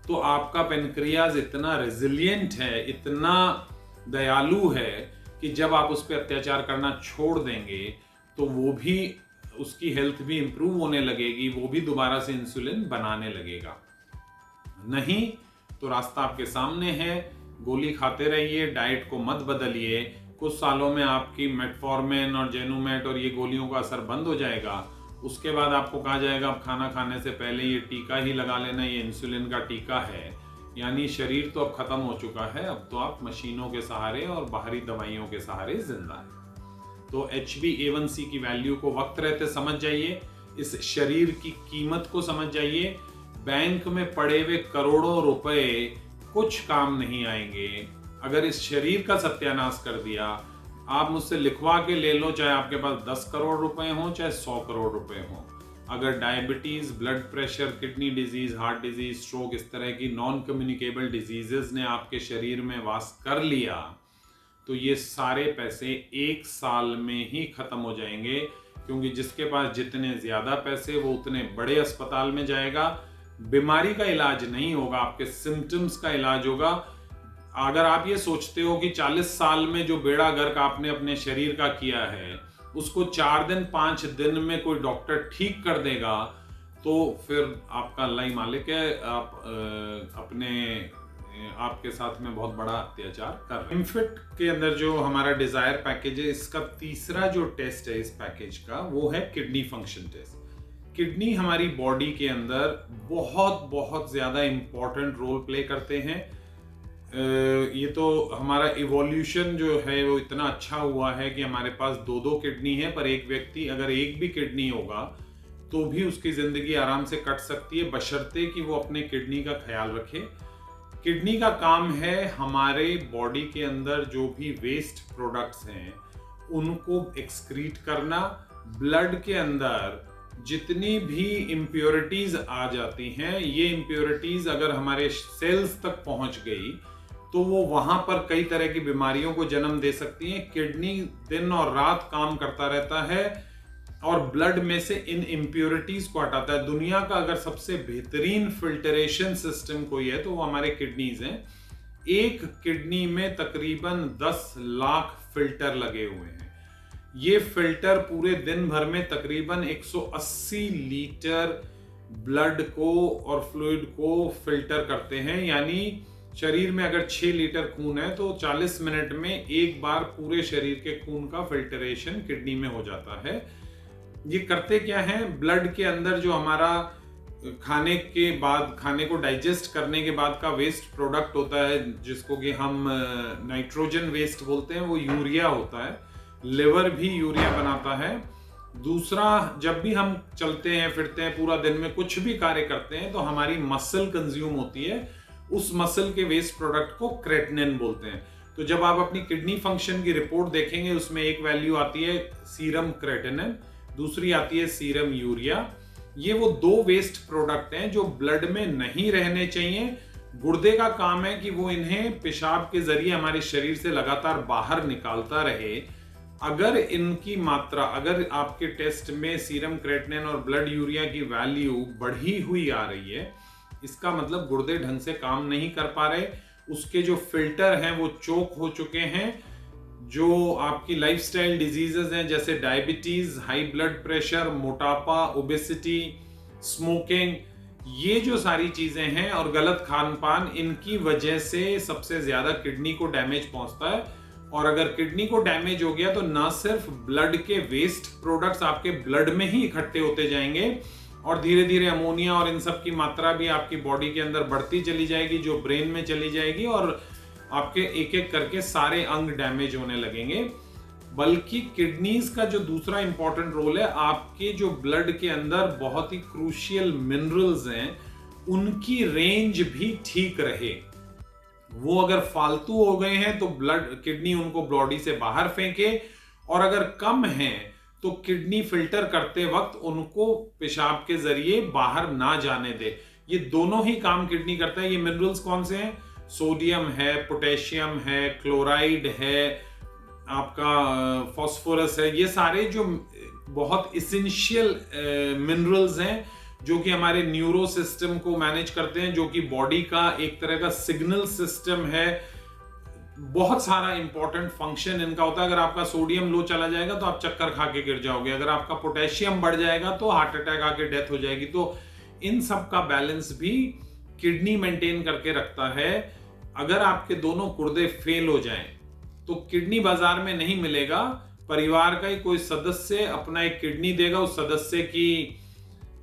तो आपका पेनक्रियाज इतना रेजिलिएंट है, इतना दयालु है कि जब आप उस पर अत्याचार करना छोड़ देंगे तो वो भी, उसकी हेल्थ भी इंप्रूव होने लगेगी, वो भी दोबारा से इंसुलिन बनाने लगेगा। नहीं तो रास्ता आपके सामने है, गोली खाते रहिए, डाइट को मत बदलिए। कुछ सालों में आपकी मेटफॉर्मिन और जेनुमेट और ये गोलियों का असर बंद हो जाएगा। उसके बाद आपको कहा जाएगा अब खाना खाने से पहले ये टीका ही लगा लेना, ये इंसुलिन का टीका है। यानी शरीर तो अब खत्म हो चुका है, अब तो आप मशीनों के सहारे और बाहरी दवाइयों के सहारे जिंदा है। तो HbA1c की वैल्यू को वक्त रहते समझ जाइए, इस शरीर की कीमत को समझ जाइए। बैंक में पड़े हुए करोड़ों रुपए कुछ काम नहीं आएंगे अगर इस शरीर का सत्यानाश कर दिया। आप मुझसे लिखवा के ले लो, चाहे आपके पास 10 करोड़ रुपए हो चाहे 100 करोड़ रुपए हो। अगर diabetes, blood pressure, kidney disease, heart disease, stroke, इस तरह की नॉन कम्युनिकेबल डिजीजेस ने आपके शरीर में वास कर लिया तो ये सारे पैसे 1 साल में ही खत्म हो जाएंगे, क्योंकि जिसके पास जितने ज्यादा पैसे वो उतने बड़े अस्पताल में जाएगा। बीमारी का इलाज नहीं होगा, आपके सिम्टम्स का इलाज होगा। अगर आप ये सोचते हो कि 40 साल में जो बेड़ा गर्क आपने अपने शरीर का किया है उसको 4 दिन 5 दिन में कोई डॉक्टर ठीक कर देगा, तो फिर आपका अल्लाह ही मालिक है, आपके साथ में बहुत बड़ा अत्याचार कर रहे हैं। इनफिट के अंदर जो हमारा डिजायर पैकेज है, इसका तीसरा जो टेस्ट है इस पैकेज का, वो है किडनी फंक्शन टेस्ट। किडनी हमारी बॉडी के अंदर बहुत बहुत ज्यादा इंपॉर्टेंट रोल प्ले करते हैं। ये तो हमारा इवोल्यूशन जो है वो इतना अच्छा हुआ है कि हमारे पास 2-2 किडनी है, पर एक व्यक्ति अगर एक भी किडनी होगा तो भी उसकी जिंदगी आराम से कट सकती है, बशर्ते कि वो अपने किडनी का ख्याल रखे। किडनी का काम है हमारे बॉडी के अंदर जो भी वेस्ट प्रोडक्ट्स हैं उनको एक्सक्रीट करना। ब्लड के अंदर जितनी भी इम्प्योरिटीज आ जाती हैं, ये इम्प्योरिटीज अगर हमारे सेल्स तक पहुंच गई तो वो वहां पर कई तरह की बीमारियों को जन्म दे सकती हैं। किडनी दिन और रात काम करता रहता है और ब्लड में से इन इम्प्योरिटीज को हटाता है। दुनिया का अगर सबसे बेहतरीन फिल्टरेशन सिस्टम कोई है तो वो हमारे किडनीज हैं। एक किडनी में तकरीबन 10 लाख फिल्टर लगे हुए हैं। ये फिल्टर पूरे दिन भर में तकरीबन 180 लीटर ब्लड को और फ्लूइड को फिल्टर करते हैं। यानी शरीर में अगर 6 लीटर खून है तो 40 मिनट में एक बार पूरे शरीर के खून का फिल्टरेशन किडनी में हो जाता है। ये करते क्या है, ब्लड के अंदर जो हमारा खाने के बाद, खाने को डाइजेस्ट करने के बाद का वेस्ट प्रोडक्ट होता है जिसको कि हम नाइट्रोजन वेस्ट बोलते हैं, वो यूरिया होता है। लिवर भी यूरिया बनाता है। दूसरा, जब भी हम चलते हैं फिरते हैं, पूरा दिन में कुछ भी कार्य करते हैं तो हमारी मसल कंज्यूम होती है, उस मसल के वेस्ट प्रोडक्ट को क्रेटिनिन बोलते हैं। तो जब आप अपनी किडनी फंक्शन की रिपोर्ट देखेंगे उसमें एक वैल्यू आती है सीरम क्रेटिनिन, दूसरी आती है सीरम यूरिया। ये वो 2 वेस्ट प्रोडक्ट हैं जो ब्लड में नहीं रहने चाहिए। गुर्दे का काम है कि वो इन्हें पेशाब के जरिए हमारे शरीर से लगातार बाहर निकालता रहे। अगर इनकी मात्रा, अगर आपके टेस्ट में सीरम क्रेटिनिन और ब्लड यूरिया की वैल्यू बढ़ी हुई आ रही है, इसका मतलब गुर्दे ढंग से काम नहीं कर पा रहे, उसके जो फिल्टर हैं वो चोक हो चुके हैं। जो आपकी लाइफस्टाइल डिजीजेस हैं जैसे डायबिटीज, हाई ब्लड प्रेशर, मोटापा, ओबेसिटी, स्मोकिंग, ये जो सारी चीजें हैं और गलत खान पान, इनकी वजह से सबसे ज्यादा किडनी को डैमेज पहुंचता है। और अगर किडनी को डैमेज हो गया तो ना सिर्फ ब्लड के वेस्ट प्रोडक्ट्स आपके ब्लड में ही इकट्ठे होते जाएंगे और धीरे धीरे अमोनिया और इन सब की मात्रा भी आपकी बॉडी के अंदर बढ़ती चली जाएगी, जो ब्रेन में चली जाएगी और आपके एक एक करके सारे अंग डैमेज होने लगेंगे। बल्कि किडनीज का जो दूसरा इंपॉर्टेंट रोल है, आपके जो ब्लड के अंदर बहुत ही क्रूशियल मिनरल्स हैं उनकी रेंज भी ठीक रहे। वो अगर फालतू हो गए हैं तो ब्लड, किडनी उनको बॉडी से बाहर फेंके, और अगर कम हैं तो किडनी फिल्टर करते वक्त उनको पेशाब के जरिए बाहर ना जाने दे। ये दोनों ही काम किडनी करता है। ये मिनरल्स कौन से हैं? सोडियम है, पोटेशियम है, क्लोराइड है, आपका फास्फोरस है। ये सारे जो बहुत इसेंशियल मिनरल्स हैं जो कि हमारे न्यूरो सिस्टम को मैनेज करते हैं, जो कि बॉडी का एक तरह का सिग्नल सिस्टम है। बहुत सारा इंपॉर्टेंट फंक्शन इनका होता है। अगर आपका सोडियम लो चला जाएगा तो आप चक्कर खा के गिर जाओगे, अगर आपका पोटेशियम बढ़ जाएगा तो हार्ट अटैक आके डेथ हो जाएगी। तो इन सब का बैलेंस भी किडनी मेंटेन करके रखता है। अगर आपके दोनों गुर्दे फेल हो जाएं तो किडनी बाजार में नहीं मिलेगा, परिवार का ही कोई सदस्य अपना एक किडनी देगा। उस सदस्य की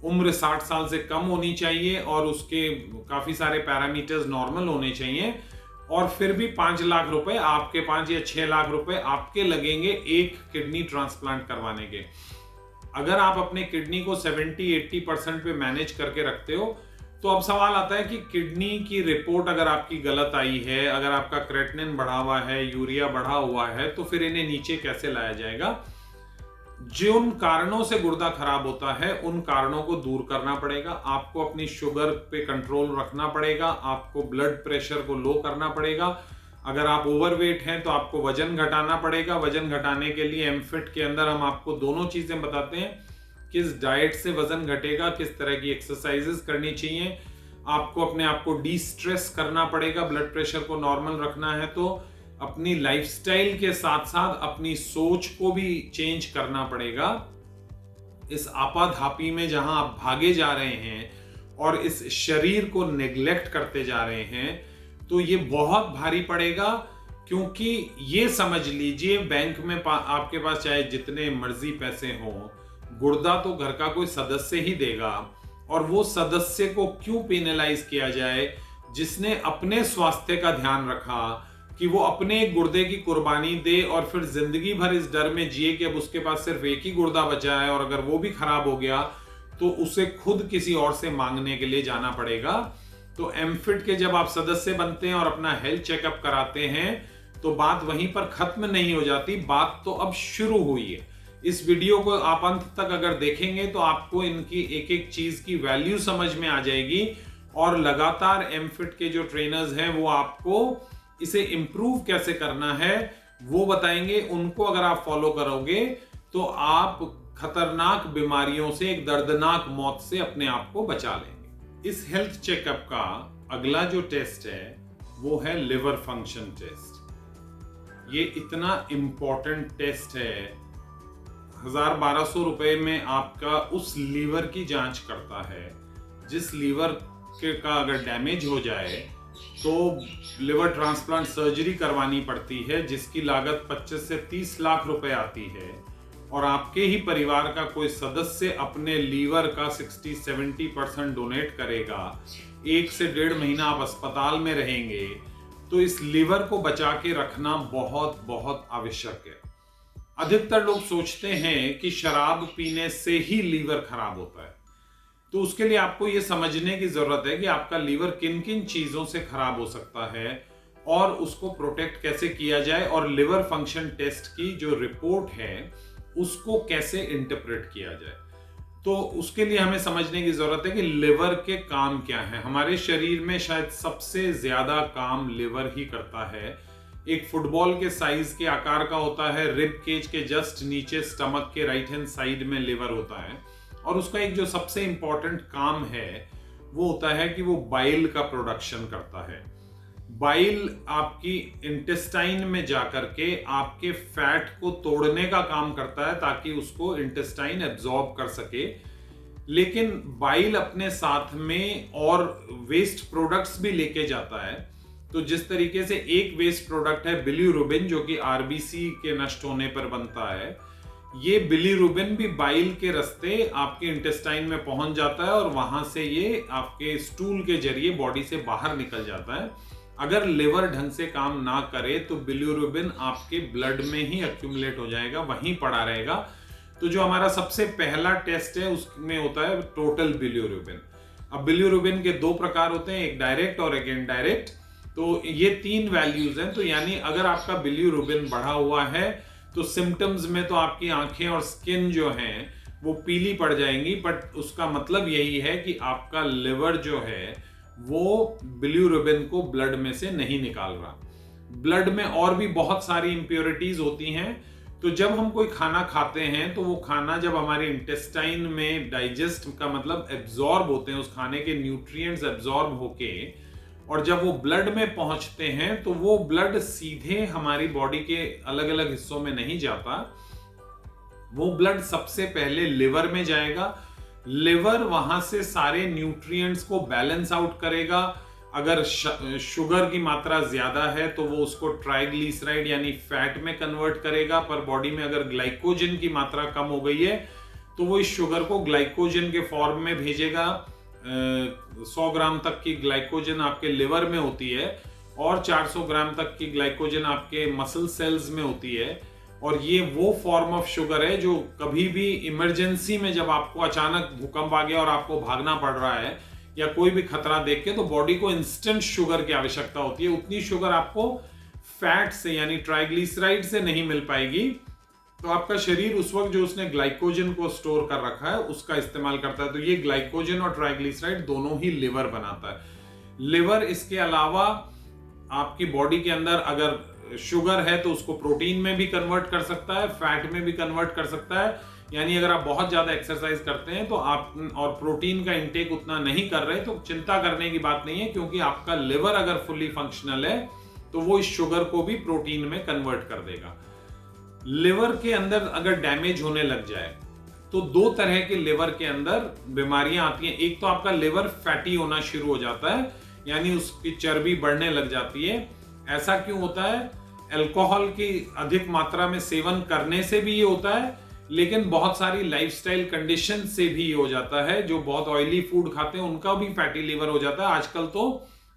उम्र 60 साल से कम होनी चाहिए और उसके काफी सारे पैरामीटर्स नॉर्मल होने चाहिए, और फिर भी 5 लाख रुपए आपके 5 या 6 लाख रुपए आपके लगेंगे एक किडनी ट्रांसप्लांट करवाने के। अगर आप अपने किडनी को 70-80% पे मैनेज करके रखते हो तो अब सवाल आता है कि किडनी की रिपोर्ट अगर आपकी गलत आई है, अगर आपका क्रेटिनिन बढ़ा हुआ है, यूरिया बढ़ा हुआ है, तो फिर इन्हें नीचे कैसे लाया जाएगा? जिन कारणों से गुर्दा खराब होता है उन कारणों को दूर करना पड़ेगा। आपको अपनी शुगर पे कंट्रोल रखना पड़ेगा, आपको ब्लड प्रेशर को लो करना पड़ेगा। अगर आप ओवरवेट हैं तो आपको वजन घटाना पड़ेगा। वजन घटाने के लिए एमफिट के अंदर हम आपको दोनों चीजें बताते हैं, किस डाइट से वजन घटेगा, किस तरह की एक्सरसाइजेस करनी चाहिए। आपको अपने आप को डी स्ट्रेस करना पड़ेगा, ब्लड प्रेशर को नॉर्मल रखना है तो अपनी लाइफस्टाइल के साथ साथ अपनी सोच को भी चेंज करना पड़ेगा। इस आपाधापी में जहां आप भागे जा रहे हैं और इस शरीर को नेग्लेक्ट करते जा रहे हैं तो ये बहुत भारी पड़ेगा। क्योंकि ये समझ लीजिए, बैंक में आपके पास चाहे जितने मर्जी पैसे हों, गुर्दा तो घर का कोई सदस्य ही देगा। और वो सदस्य को क्यों पेनलाइज किया जाए जिसने अपने स्वास्थ्य का ध्यान रखा कि वो अपने गुर्दे की कुर्बानी दे और फिर जिंदगी भर इस डर में जिए कि अब उसके पास सिर्फ एक ही गुर्दा बचा है और अगर वो भी खराब हो गया तो उसे खुद किसी और से मांगने के लिए जाना पड़ेगा। तो एमफिट के जब आप सदस्य बनते हैं और अपना हेल्थ चेकअप कराते हैं तो बात वहीं पर खत्म नहीं हो जाती, बात तो अब शुरू हुई है। इस वीडियो को आप अंत तक अगर देखेंगे तो आपको इनकी एक एक चीज की वैल्यू समझ में आ जाएगी और लगातार एमफिट के जो ट्रेनर्स हैं वो आपको इसे इंप्रूव कैसे करना है वो बताएंगे। उनको अगर आप फॉलो करोगे तो आप खतरनाक बीमारियों से, एक दर्दनाक मौत से अपने आप को बचा लेंगे। इस हेल्थ चेकअप का अगला जो टेस्ट है वो है लिवर फंक्शन टेस्ट। ये इतना इंपॉर्टेंट टेस्ट है, 1000-1200 रुपए में आपका उस लीवर की जांच करता है जिस लीवर का अगर डैमेज हो जाए तो लिवर ट्रांसप्लांट सर्जरी करवानी पड़ती है जिसकी लागत 25 से 30 लाख रुपए आती है। और आपके ही परिवार का कोई सदस्य अपने लीवर का 60-70% डोनेट करेगा। 1 से 1.5 महीना आप अस्पताल में रहेंगे। तो इस लीवर को बचा के रखना बहुत बहुत आवश्यक है। अधिकतर लोग सोचते हैं कि शराब पीने से ही लीवर खराब होता है, तो उसके लिए आपको यह समझने की जरूरत है कि आपका लीवर किन किन चीजों से खराब हो सकता है और उसको प्रोटेक्ट कैसे किया जाए, और लिवर फंक्शन टेस्ट की जो रिपोर्ट है उसको कैसे इंटरप्रेट किया जाए। तो उसके लिए हमें समझने की जरूरत है कि लिवर के काम क्या है। हमारे शरीर में शायद सबसे ज्यादा काम लिवर ही करता है। एक फुटबॉल के साइज के आकार का होता है, रिब केज के जस्ट नीचे स्टमक के राइट हैंड साइड में लिवर होता है, और उसका एक जो सबसे इंपॉर्टेंट काम है वो होता है कि वो बाइल का प्रोडक्शन करता है। बाइल आपकी इंटेस्टाइन में जाकर के आपके फैट को तोड़ने का काम करता है ताकि उसको इंटेस्टाइन एब्जॉर्ब कर सके। लेकिन बाइल अपने साथ में और वेस्ट प्रोडक्ट्स भी लेके जाता है। तो जिस तरीके से एक वेस्ट प्रोडक्ट है बिलीरुबिन जो कि आरबीसी के नष्ट होने पर बनता है, ये बिलीरुबिन भी बाइल के रास्ते आपके इंटेस्टाइन में पहुंच जाता है और वहां से ये आपके स्टूल के जरिए बॉडी से बाहर निकल जाता है। अगर लिवर ढंग से काम ना करे तो बिलीरुबिन आपके ब्लड में ही एक्यूमुलेट हो जाएगा, वहीं पड़ा रहेगा। तो जो हमारा सबसे पहला टेस्ट है उसमें होता है टोटल बिलीरुबिन। अब बिलीरुबिन के 2 प्रकार होते हैं, एक डायरेक्ट और एक इनडायरेक्ट। तो ये 3 वैल्यूज हैं। तो यानी अगर आपका बिलीरुबिन बढ़ा हुआ है तो सिम्टम्स में तो आपकी आंखें और स्किन जो है वो पीली पड़ जाएंगी, बट उसका मतलब यही है कि आपका लिवर जो है वो बिलीरुबिन को ब्लड में से नहीं निकाल रहा। ब्लड में और भी बहुत सारी इंप्योरिटीज होती हैं, तो जब हम कोई खाना खाते हैं तो वो खाना जब हमारे इंटेस्टाइन में डाइजेस्ट का मतलब एब्जॉर्ब होते हैं, उस खाने के न्यूट्रिएंट्स एब्जॉर्ब होके, और जब वो ब्लड में पहुंचते हैं तो वो ब्लड सीधे हमारी बॉडी के अलग अलग हिस्सों में नहीं जाता। वो ब्लड सबसे पहले लिवर में जाएगा। लिवर वहां से सारे न्यूट्रिएंट्स को बैलेंस आउट करेगा। अगर शुगर की मात्रा ज्यादा है तो वो उसको ट्राइग्लिसराइड यानी फैट में कन्वर्ट करेगा, पर बॉडी में अगर ग्लाइकोजन की मात्रा कम हो गई है तो वो इस शुगर को ग्लाइकोजन के फॉर्म में भेजेगा। 100 ग्राम तक की ग्लाइकोजन आपके लिवर में होती है और 400 ग्राम तक की ग्लाइकोजन आपके मसल सेल्स में होती है, और ये वो फॉर्म ऑफ शुगर है जो कभी भी इमरजेंसी में जब आपको अचानक भूकंप आ गया और आपको भागना पड़ रहा है या कोई भी खतरा देख के, तो बॉडी को इंस्टेंट शुगर की आवश्यकता होती है। उतनी शुगर आपको फैट से यानी ट्राइग्लिसराइड से नहीं मिल पाएगी। तो आपका शरीर उस वक्त जो उसने ग्लाइकोजन को स्टोर कर रखा है उसका इस्तेमाल करता है। तो ये ग्लाइकोजन और ट्राइग्लिसराइड दोनों ही लिवर बनाता है। लिवर इसके अलावा आपकी बॉडी के अंदर अगर शुगर है तो उसको प्रोटीन में भी कन्वर्ट कर सकता है, फैट में भी कन्वर्ट कर सकता है। यानी अगर आप बहुत ज्यादा एक्सरसाइज करते हैं तो आप और प्रोटीन का इंटेक उतना नहीं कर रहे तो चिंता करने की बात नहीं है, क्योंकि आपका लिवर अगर फुल्ली फंक्शनल है तो वो इस शुगर को भी प्रोटीन में कन्वर्ट कर देगा। लिवर के अंदर अगर डैमेज होने लग जाए तो दो तरह के लिवर के अंदर बीमारियां आती हैं। एक तो आपका लिवर फैटी होना शुरू हो जाता है, यानी उसकी चर्बी बढ़ने लग जाती है। ऐसा क्यों होता है? अल्कोहल की अधिक मात्रा में सेवन करने से भी ये होता है, लेकिन बहुत सारी लाइफस्टाइल कंडीशन से भी ये हो जाता है। जो बहुत ऑयली फूड खाते हैं उनका भी फैटी लिवर हो जाता है। आजकल तो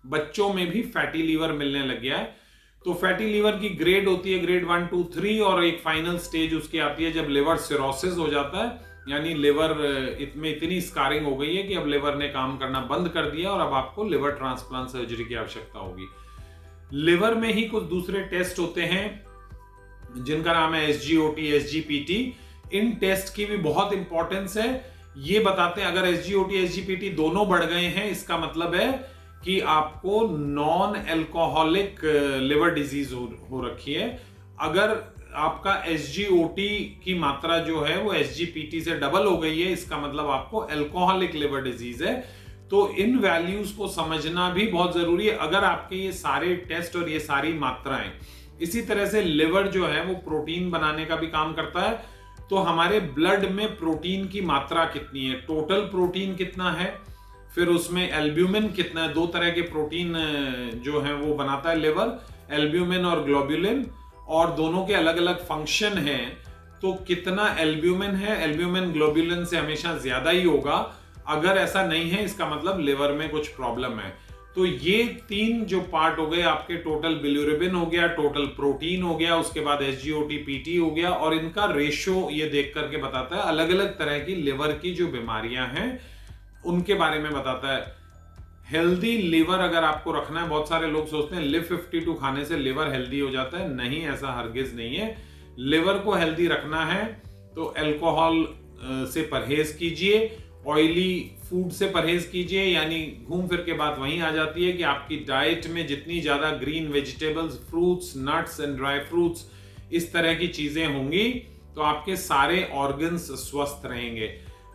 बच्चों में भी फैटी लिवर मिलने लग गया है। तो फैटी लिवर की ग्रेड होती है ग्रेड 1, 2, 3, और एक फाइनल स्टेज उसकी आती है जब लिवर सिरोसिस हो जाता है, यानी लिवर में इतनी स्कारिंग हो गई है कि अब लिवर ने काम करना बंद कर दिया और अब आपको लिवर ट्रांसप्लांट सर्जरी की आवश्यकता होगी। लिवर में ही कुछ दूसरे टेस्ट होते हैं जिनका नाम है SGOT, SGPT। इन टेस्ट की भी बहुत इंपॉर्टेंस है। ये बताते हैं अगर SGOT, SGPT दोनों बढ़ गए हैं इसका मतलब है कि आपको नॉन अल्कोहलिक लिवर डिजीज हो रखी है। अगर आपका SGOT की मात्रा जो है वो SGPT से डबल हो गई है, इसका मतलब आपको अल्कोहलिक लिवर डिजीज है। तो इन वैल्यूज को समझना भी बहुत जरूरी है। अगर आपके ये सारे टेस्ट और ये सारी मात्राएं, इसी तरह से लिवर जो है वो प्रोटीन बनाने का भी काम करता है। तो हमारे ब्लड में प्रोटीन की मात्रा कितनी है, टोटल प्रोटीन कितना है, फिर उसमें एल्ब्यूमिन कितना है। दो तरह के प्रोटीन जो है वो बनाता है लिवर, एल्ब्यूमिन और ग्लोबुलिन, और दोनों के अलग अलग फंक्शन हैं। तो कितना एल्ब्यूमिन है, एल्ब्यूमिन ग्लोबुलिन से हमेशा ज्यादा ही होगा। अगर ऐसा नहीं है इसका मतलब लिवर में कुछ प्रॉब्लम है। तो ये तीन जो पार्ट हो गए आपके, टोटल बिलिरुबिन हो गया, टोटल प्रोटीन हो गया, उसके बाद SGOT, PT हो गया, और इनका रेशो ये देख करके बताता है अलग अलग तरह की लिवर की जो बीमारियां हैं उनके बारे में बताता है। हेल्दी लिवर अगर आपको रखना है, बहुत सारे लोग सोचते हैं लिव 52 खाने से लिवर हेल्दी हो जाता है। नहीं, ऐसा हरगिज नहीं है। लिवर को हेल्दी रखना है तो अल्कोहल से परहेज कीजिए, ऑयली फूड से परहेज कीजिए। यानी घूम फिर के बात वहीं आ जाती है कि आपकी डाइट में जितनी ज्यादा green vegetables, fruits, nuts and dry fruits, इस तरह की चीजें होंगी तो आपके सारे ऑर्गन्स स्वस्थ रहेंगे।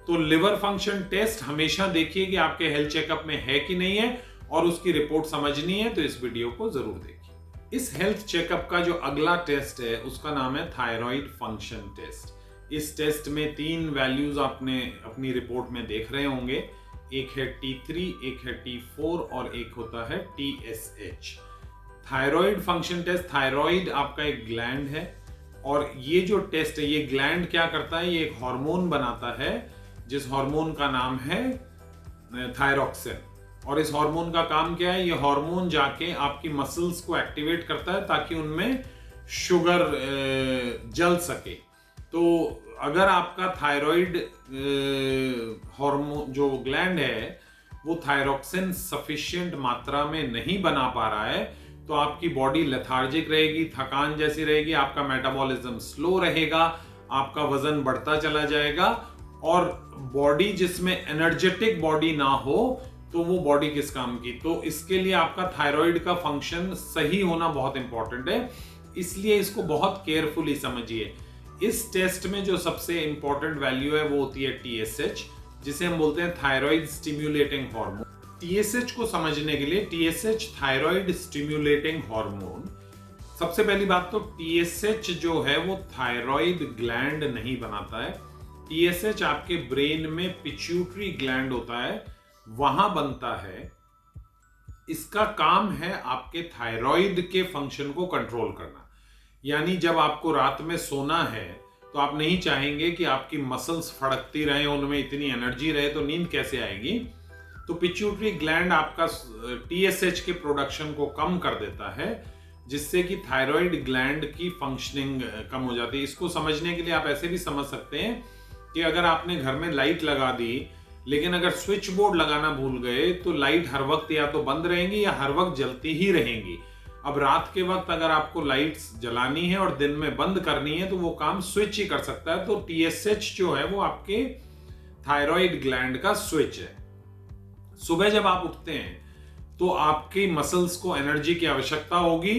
तो लिवर फंक्शन टेस्ट हमेशा देखिए कि आपके हेल्थ चेकअप में है कि नहीं है, और उसकी रिपोर्ट समझनी है तो इस वीडियो को जरूर देखिए। इस हेल्थ चेकअप का जो अगला टेस्ट है उसका नाम है थायराइड फंक्शन टेस्ट। इस टेस्ट में 3 वैल्यूज आपने अपनी रिपोर्ट में देख रहे होंगे। एक है T3, एक है T4 और एक होता है TSH। Thyroid function test, thyroid आपका एक ग्लैंड है, और ये जो टेस्ट है, ये ग्लैंड क्या करता है, ये एक हार्मोन बनाता है जिस हार्मोन का नाम है थायरॉक्सिन। और इस हार्मोन का काम क्या है, ये हार्मोन जाके आपकी मसल्स को एक्टिवेट करता है ताकि उनमें शुगर जल सके। तो अगर आपका थायराइड हार्मोन जो ग्लैंड है वो थायरॉक्सिन सफिशिएंट मात्रा में नहीं बना पा रहा है, तो आपकी बॉडी लेथार्जिक रहेगी, थकान जैसी रहेगी, आपका मेटाबॉलिज्म स्लो रहेगा, आपका वजन बढ़ता चला जाएगा। और बॉडी जिसमें एनर्जेटिक बॉडी ना हो तो वो बॉडी किस काम की। तो इसके लिए आपका थायराइड का फंक्शन सही होना बहुत इंपॉर्टेंट है, इसलिए इसको बहुत केयरफुली समझिए। इस टेस्ट में जो सबसे इंपॉर्टेंट वैल्यू है वो होती है TSH, जिसे हम बोलते हैं थायराइड स्टिम्युलेटिंग हार्मोन। TSH को समझने के लिए, TSH थायराइड स्टिम्युलेटिंग हार्मोन, सबसे पहली बात तो TSH जो है वो थायराइड ग्लैंड नहीं बनाता है। TSH आपके ब्रेन में पिट्यूटरी ग्लैंड होता है, वहां बनता है। इसका काम है आपके थायराइड के फंक्शन को कंट्रोल करना। यानी जब आपको रात में सोना है तो आप नहीं चाहेंगे कि आपकी मसल्स फड़कती रहें, उनमें इतनी एनर्जी रहे, तो नींद कैसे आएगी। तो पिट्यूटरी ग्लैंड आपका TSH के प्रोडक्शन को कम कर देता है, जिससे कि थायराइड ग्लैंड की फंक्शनिंग कम हो जाती है। इसको समझने के लिए आप ऐसे भी समझ सकते हैं कि अगर आपने घर में लाइट लगा दी, लेकिन अगर स्विच बोर्ड लगाना भूल गए तो लाइट हर वक्त या तो बंद रहेंगी या हर वक्त जलती ही रहेंगी। अब रात के वक्त अगर आपको लाइट्स जलानी है और दिन में बंद करनी है तो वो काम स्विच ही कर सकता है। तो TSH जो है वो आपके थायराइड ग्लैंड का स्विच है। सुबह जब आप उठते हैं तो आपकी मसल्स को एनर्जी की आवश्यकता होगी,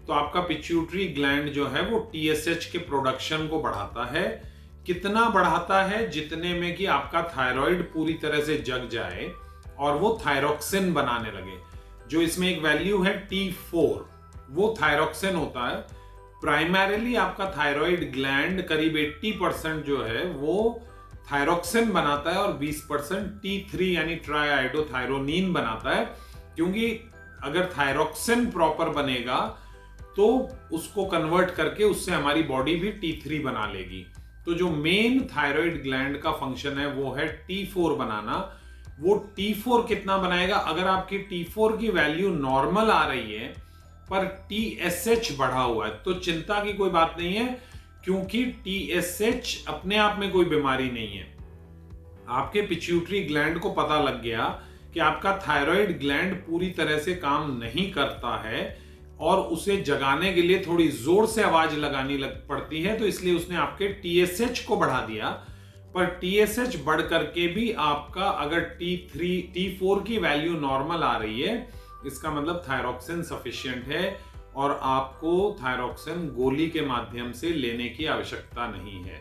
तो आपका पिट्यूटरी ग्लैंड जो है वो TSH के प्रोडक्शन को बढ़ाता है। कितना बढ़ाता है? जितने में कि आपका थायराइड पूरी तरह से जग जाए और वो थायरोक्सिन बनाने लगे। जो इसमें एक वैल्यू है T4, वो थायरोक्सिन होता है। प्राइमरीली आपका थायराइड ग्लैंड करीब 80% जो है वो थायरोक्सिन बनाता है और 20% T3 यानी ट्राइआयोडोथायरोनिन बनाता है। क्योंकि अगर थायरोक्सिन प्रॉपर बनेगा तो उसको कन्वर्ट करके उससे हमारी बॉडी भी T3 बना लेगी। तो जो मेन थायराइड ग्लैंड का फंक्शन है वो है T4 बनाना। वो T4 कितना बनाएगा? अगर आपकी T4 की वैल्यू नॉर्मल आ रही है पर TSH बढ़ा हुआ है तो चिंता की कोई बात नहीं है, क्योंकि TSH अपने आप में कोई बीमारी नहीं है। आपके पिट्यूटरी ग्लैंड को पता लग गया कि आपका थायराइड ग्लैंड पूरी तरह से काम नहीं करता है और उसे जगाने के लिए थोड़ी जोर से आवाज लगानी पड़ती है, तो इसलिए उसने आपके TSH को बढ़ा दिया। पर TSH बढ़ करके भी आपका अगर T4 की वैल्यू नॉर्मल आ रही है, इसका मतलब थायरोक्सिन सफिशिएंट है और आपको थायरोक्सिन गोली के माध्यम से लेने की आवश्यकता नहीं है।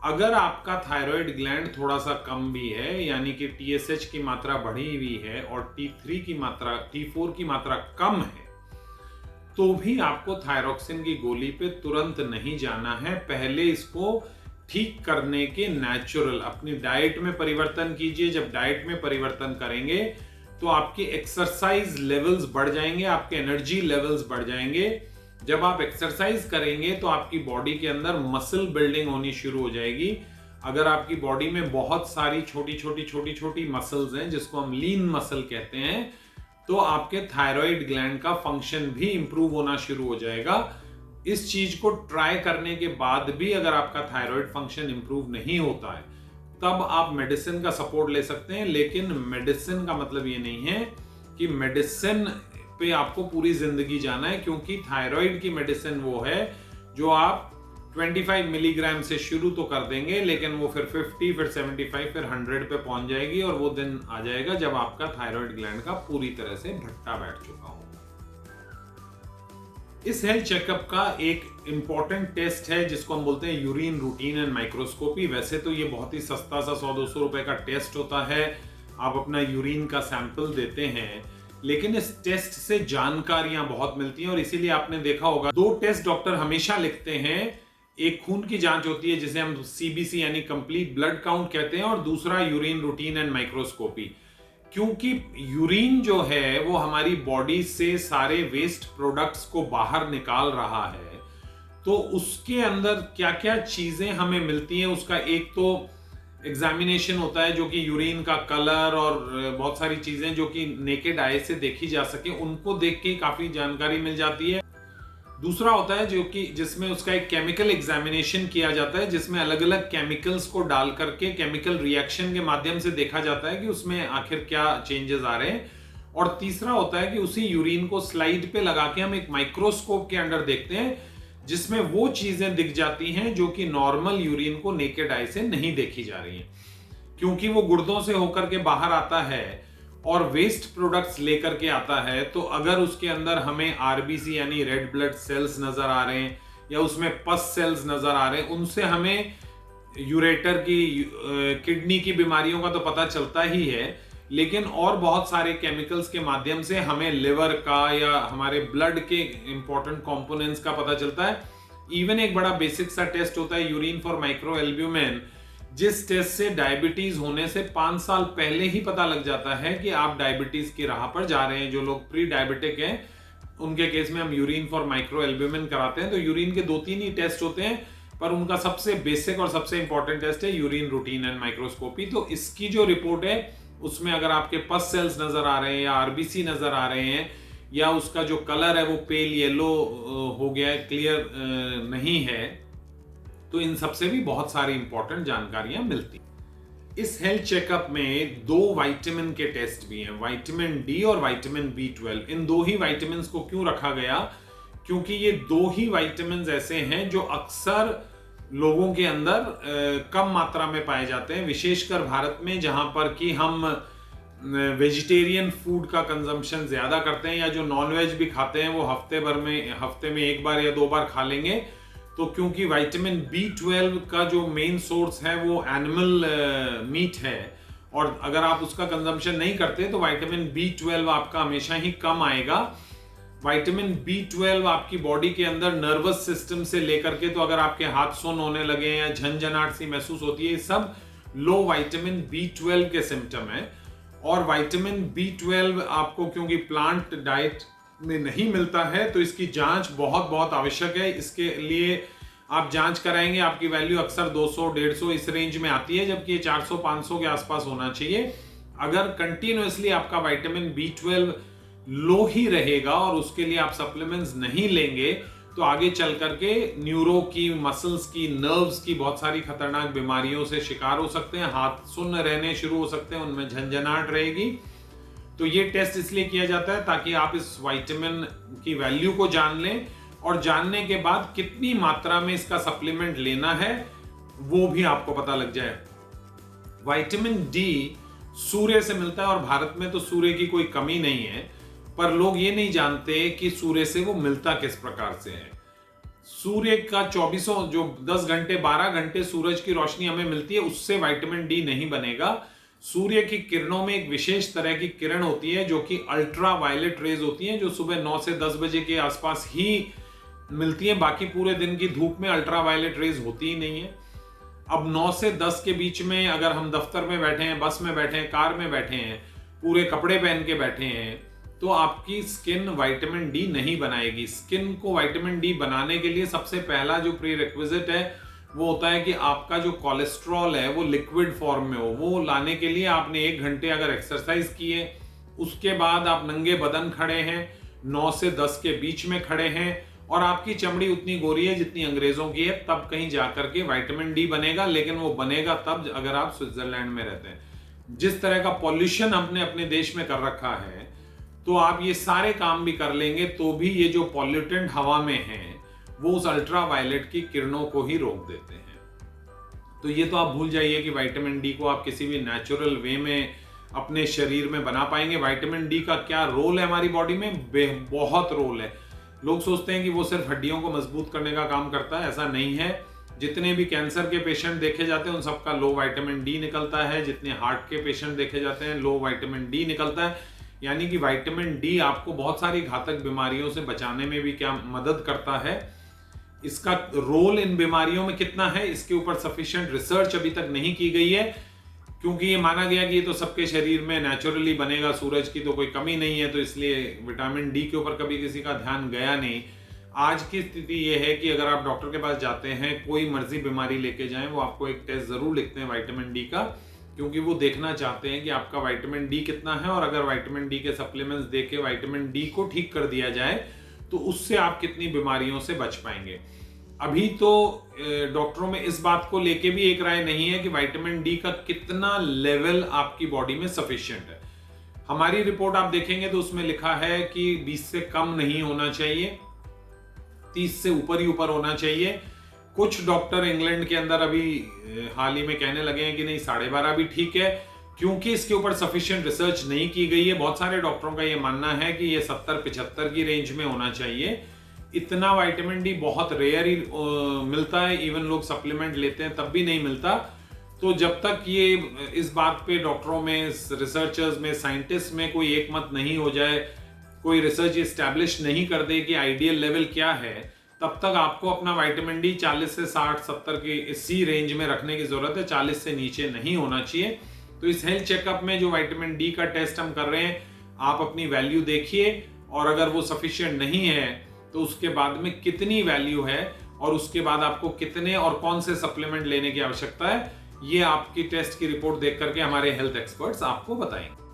अगर आपका थायराइड ग्लैंड थोड़ा सा कम भी है, यानी कि TSH की मात्रा बढ़ी हुई है और T4 की मात्रा कम है, तो भी आपको थायरोक्सिन की गोली पे तुरंत नहीं जाना है। पहले इसको ठीक करने के नेचुरल अपनी डाइट में परिवर्तन कीजिए। जब डाइट में परिवर्तन करेंगे तो आपके एक्सरसाइज लेवल्स बढ़ जाएंगे, आपके एनर्जी लेवल्स बढ़ जाएंगे। जब आप एक्सरसाइज करेंगे तो आपकी बॉडी के अंदर मसल बिल्डिंग होनी शुरू हो जाएगी। अगर आपकी बॉडी में बहुत सारी छोटी छोटी मसल्स हैं, जिसको हम लीन मसल कहते हैं, तो आपके थायराइड ग्लैंड का फंक्शन भी इंप्रूव होना शुरू हो जाएगा। इस चीज को ट्राई करने के बाद भी अगर आपका थायराइड फंक्शन इंप्रूव नहीं होता है, तब आप मेडिसिन का सपोर्ट ले सकते हैं। लेकिन मेडिसिन का मतलब ये नहीं है कि मेडिसिन पे आपको पूरी जिंदगी जाना है, क्योंकि थायराइड की मेडिसिन वो है जो आप 25 मिलीग्राम से शुरू तो कर देंगे, लेकिन वो फिर 50, फिर 75, फिर 100 पे पहुंच जाएगी और वो दिन आ जाएगा जब आपका थायराइड ग्लैंड का पूरी तरह से भट्टा बैठ चुका हो। इस हेल्थ चेकअप का एक इंपॉर्टेंट टेस्ट है जिसको हम बोलते हैं यूरिन रूटीन एंड माइक्रोस्कोपी। वैसे तो ये बहुत ही सस्ता सा 100-200 रुपए का टेस्ट होता है। आप अपना यूरिन का सैंपल देते हैं, लेकिन इस टेस्ट से जानकारियां बहुत मिलती हैं और इसीलिए आपने देखा होगा 2 टेस्ट डॉक्टर हमेशा लिखते हैं। एक खून की जांच होती है जिसे हम CBC यानी कंप्लीट ब्लड काउंट कहते हैं, और दूसरा यूरिन रूटीन एंड माइक्रोस्कोपी। क्योंकि यूरिन जो है वो हमारी बॉडी से सारे वेस्ट प्रोडक्ट्स को बाहर निकाल रहा है, तो उसके अंदर क्या क्या चीजें हमें मिलती हैं उसका एक तो एग्जामिनेशन होता है, जो कि यूरिन का कलर और बहुत सारी चीजें जो कि नेकेड आई से देखी जा सके, उनको देख के काफी जानकारी मिल जाती है। दूसरा होता है जो कि जिसमें उसका एक केमिकल एग्जामिनेशन किया जाता है, जिसमें अलग अलग केमिकल्स को डाल करके केमिकल रिएक्शन के माध्यम से देखा जाता है कि उसमें आखिर क्या चेंजेस आ रहे हैं। और तीसरा होता है कि उसी यूरिन को स्लाइड पे लगा के हम एक माइक्रोस्कोप के अंदर देखते हैं, जिसमें वो चीजें दिख जाती हैं जो कि नॉर्मल यूरिन को नेकेड आई से नहीं देखी जा रही हैं। क्योंकि वो गुर्दों से होकर के बाहर आता है और वेस्ट प्रोडक्ट्स लेकर के आता है, तो अगर उसके अंदर हमें आरबीसी यानी रेड ब्लड सेल्स नजर आ रहे हैं या उसमें पस सेल्स नजर आ रहे हैं, उनसे हमें यूरेटर की, किडनी की बीमारियों का तो पता चलता ही है, लेकिन और बहुत सारे केमिकल्स के माध्यम से हमें लिवर का या हमारे ब्लड के इंपॉर्टेंट कंपोनेंट्स का पता चलता है। इवन एक बड़ा बेसिक सा टेस्ट होता है यूरिन फॉर माइक्रो एल्ब्यूमिन, जिस टेस्ट से डायबिटीज होने से 5 साल पहले ही पता लग जाता है कि आप डायबिटीज की राह पर जा रहे हैं। जो लोग प्री डायबिटिक हैं उनके केस में हम यूरिन फॉर माइक्रो एल्ब्यूमिन कराते हैं। तो यूरिन के 2-3 ही टेस्ट होते हैं, पर उनका सबसे बेसिक और सबसे इंपॉर्टेंट टेस्ट है यूरिन रूटीन एंड माइक्रोस्कोपी। तो इसकी जो रिपोर्ट है उसमें अगर आपके पस सेल्स नजर आ रहे हैं या आरबीसी नजर आ रहे हैं या उसका जो कलर है वो पेल येलो हो गया है, क्लियर नहीं है, तो इन सबसे भी बहुत सारी इंपॉर्टेंट जानकारियां मिलती। इस हेल्थ चेकअप में 2 विटामिन के टेस्ट भी हैं, विटामिन डी और विटामिन B12। इन 2 ही विटामिन को क्यों रखा गया? क्योंकि ये 2 ही विटामिन ऐसे हैं जो अक्सर लोगों के अंदर कम मात्रा में पाए जाते हैं, विशेषकर भारत में, जहां पर कि हम वेजिटेरियन फूड का कंजम्पशन ज्यादा करते हैं, या जो नॉनवेज भी खाते हैं वो हफ्ते में 1 बार या 2 बार खा लेंगे। तो क्योंकि विटामिन B12 का जो मेन सोर्स है वो एनिमल मीट है, और अगर आप उसका कंजम्पशन नहीं करते तो विटामिन B12 आपका हमेशा ही कम आएगा। विटामिन B12 आपकी बॉडी के अंदर नर्वस सिस्टम से लेकर के, तो अगर आपके हाथ सुन्न होने लगे या झंझनाहट सी महसूस होती है, ये सब लो विटामिन B12 के सिम्टम है। और विटामिन B12 आपको क्योंकि प्लांट डाइट में नहीं मिलता है, तो इसकी जांच बहुत बहुत आवश्यक है। इसके लिए आप जांच कराएंगे, आपकी वैल्यू अक्सर 200-150 इस रेंज में आती है, जबकि ये 400-500 के आसपास होना चाहिए। अगर कंटिन्यूअसली आपका विटामिन B12 लो ही रहेगा और उसके लिए आप सप्लीमेंट्स नहीं लेंगे, तो आगे चल करके न्यूरो की, मसल्स की, नर्व्स की बहुत सारी खतरनाक बीमारियों से शिकार हो सकते हैं। हाथ सुन्न रहने शुरू हो सकते हैं, उनमें झंझनाहट रहेगी। तो ये टेस्ट इसलिए किया जाता है ताकि आप इस विटामिन की वैल्यू को जान लें, और जानने के बाद कितनी मात्रा में इसका सप्लीमेंट लेना है वो भी आपको पता लग जाए। विटामिन डी सूर्य से मिलता है, और भारत में तो सूर्य की कोई कमी नहीं है, पर लोग ये नहीं जानते कि सूर्य से वो मिलता किस प्रकार से है। सूर्य का 10 घंटे 12 घंटे सूरज की रोशनी हमें मिलती है, उससे विटामिन डी नहीं बनेगा। सूर्य की किरणों में एक विशेष तरह की किरण होती है जो कि अल्ट्रा वायलेट रेज होती है, जो सुबह 9 से 10 बजे के आसपास ही मिलती है। बाकी पूरे दिन की धूप में अल्ट्रा वायलेट रेज होती ही नहीं है। अब 9 से 10 के बीच में अगर हम दफ्तर में बैठे हैं, बस में बैठे हैं, कार में बैठे हैं, पूरे कपड़े पहन के बैठे हैं, तो आपकी स्किन विटामिन डी नहीं बनाएगी। स्किन को विटामिन डी बनाने के लिए सबसे पहला जो प्री रिक्विजिट है वो होता है कि आपका जो कोलेस्ट्रॉल है वो लिक्विड फॉर्म में हो। वो लाने के लिए आपने 1 घंटे अगर एक्सरसाइज की है, उसके बाद आप नंगे बदन खड़े हैं, 9 से 10 के बीच में खड़े हैं, और आपकी चमड़ी उतनी गोरी है जितनी अंग्रेजों की है, तब कहीं जाकर के विटामिन डी बनेगा। लेकिन वो बनेगा तब अगर आप स्विट्जरलैंड में रहते हैं। जिस तरह का पॉल्यूशन हमने अपने देश में कर रखा है, तो आप ये सारे काम भी कर लेंगे तो भी ये जो पॉल्यूटेंट हवा में है वो उस अल्ट्रा वायलेट की किरणों को ही रोक देते हैं। तो ये तो आप भूल जाइए कि विटामिन डी को आप किसी भी नेचुरल वे में अपने शरीर में बना पाएंगे। विटामिन डी का क्या रोल है हमारी बॉडी में? बहुत रोल है। लोग सोचते हैं कि वो सिर्फ हड्डियों को मजबूत करने का काम करता है, ऐसा नहीं है। जितने भी कैंसर के पेशेंट देखे जाते हैं उन सबका लो विटामिन डी निकलता है। जितने हार्ट के पेशेंट देखे जाते हैं लो विटामिन डी निकलता है। यानी कि विटामिन डी आपको बहुत सारी घातक बीमारियों से बचाने में भी क्या मदद करता है। इसका रोल इन बीमारियों में कितना है, इसके ऊपर सफिशिएंट रिसर्च अभी तक नहीं की गई है, क्योंकि ये माना गया कि ये तो सबके शरीर में नेचुरली बनेगा, सूरज की तो कोई कमी नहीं है, तो इसलिए विटामिन डी के ऊपर कभी किसी का ध्यान गया नहीं। आज की स्थिति ये है कि अगर आप डॉक्टर के पास जाते हैं, कोई मर्जी बीमारी लेके जाएं, वो आपको एक टेस्ट जरूर लिखते हैं विटामिन डी का, क्योंकि वो देखना चाहते हैं कि आपका विटामिन डी कितना है, और अगर विटामिन डी के सप्लीमेंट्स देके विटामिन डी को ठीक कर दिया जाए तो उससे आप कितनी बीमारियों से बच पाएंगे। अभी तो डॉक्टरों में इस बात को लेके भी एक राय नहीं है कि विटामिन डी का कितना लेवल आपकी बॉडी में सफिशिएंट है। हमारी रिपोर्ट आप देखेंगे तो उसमें लिखा है कि 20 से कम नहीं होना चाहिए, 30 से ऊपर ही ऊपर होना चाहिए। कुछ डॉक्टर इंग्लैंड के अंदर अभी हाल ही में कहने लगे हैं कि नहीं 12.5 भी ठीक है, क्योंकि इसके ऊपर सफिशिएंट रिसर्च नहीं की गई है। बहुत सारे डॉक्टरों का ये मानना है कि ये 70-75 की रेंज में होना चाहिए। इतना विटामिन डी बहुत रेयर ही मिलता है, इवन लोग सप्लीमेंट लेते हैं तब भी नहीं मिलता। तो जब तक ये इस बात पे डॉक्टरों में, रिसर्चर्स में, साइंटिस्ट में कोई एक मत नहीं हो जाए, कोई रिसर्च एस्टैब्लिश नहीं कर दे कि आइडियल लेवल क्या है, तब तक आपको अपना विटामिन डी 40 से 60-70 की इसी रेंज में रखने की जरूरत है। 40 से नीचे नहीं होना चाहिए। तो इस हेल्थ चेकअप में जो विटामिन डी का टेस्ट हम कर रहे हैं, आप अपनी वैल्यू देखिए, और अगर वो सफिशिएंट नहीं है तो उसके बाद में कितनी वैल्यू है और उसके बाद आपको कितने और कौन से सप्लीमेंट लेने की आवश्यकता है, ये आपकी टेस्ट की रिपोर्ट देख करके हमारे हेल्थ एक्सपर्ट्स आपको बताएंगे।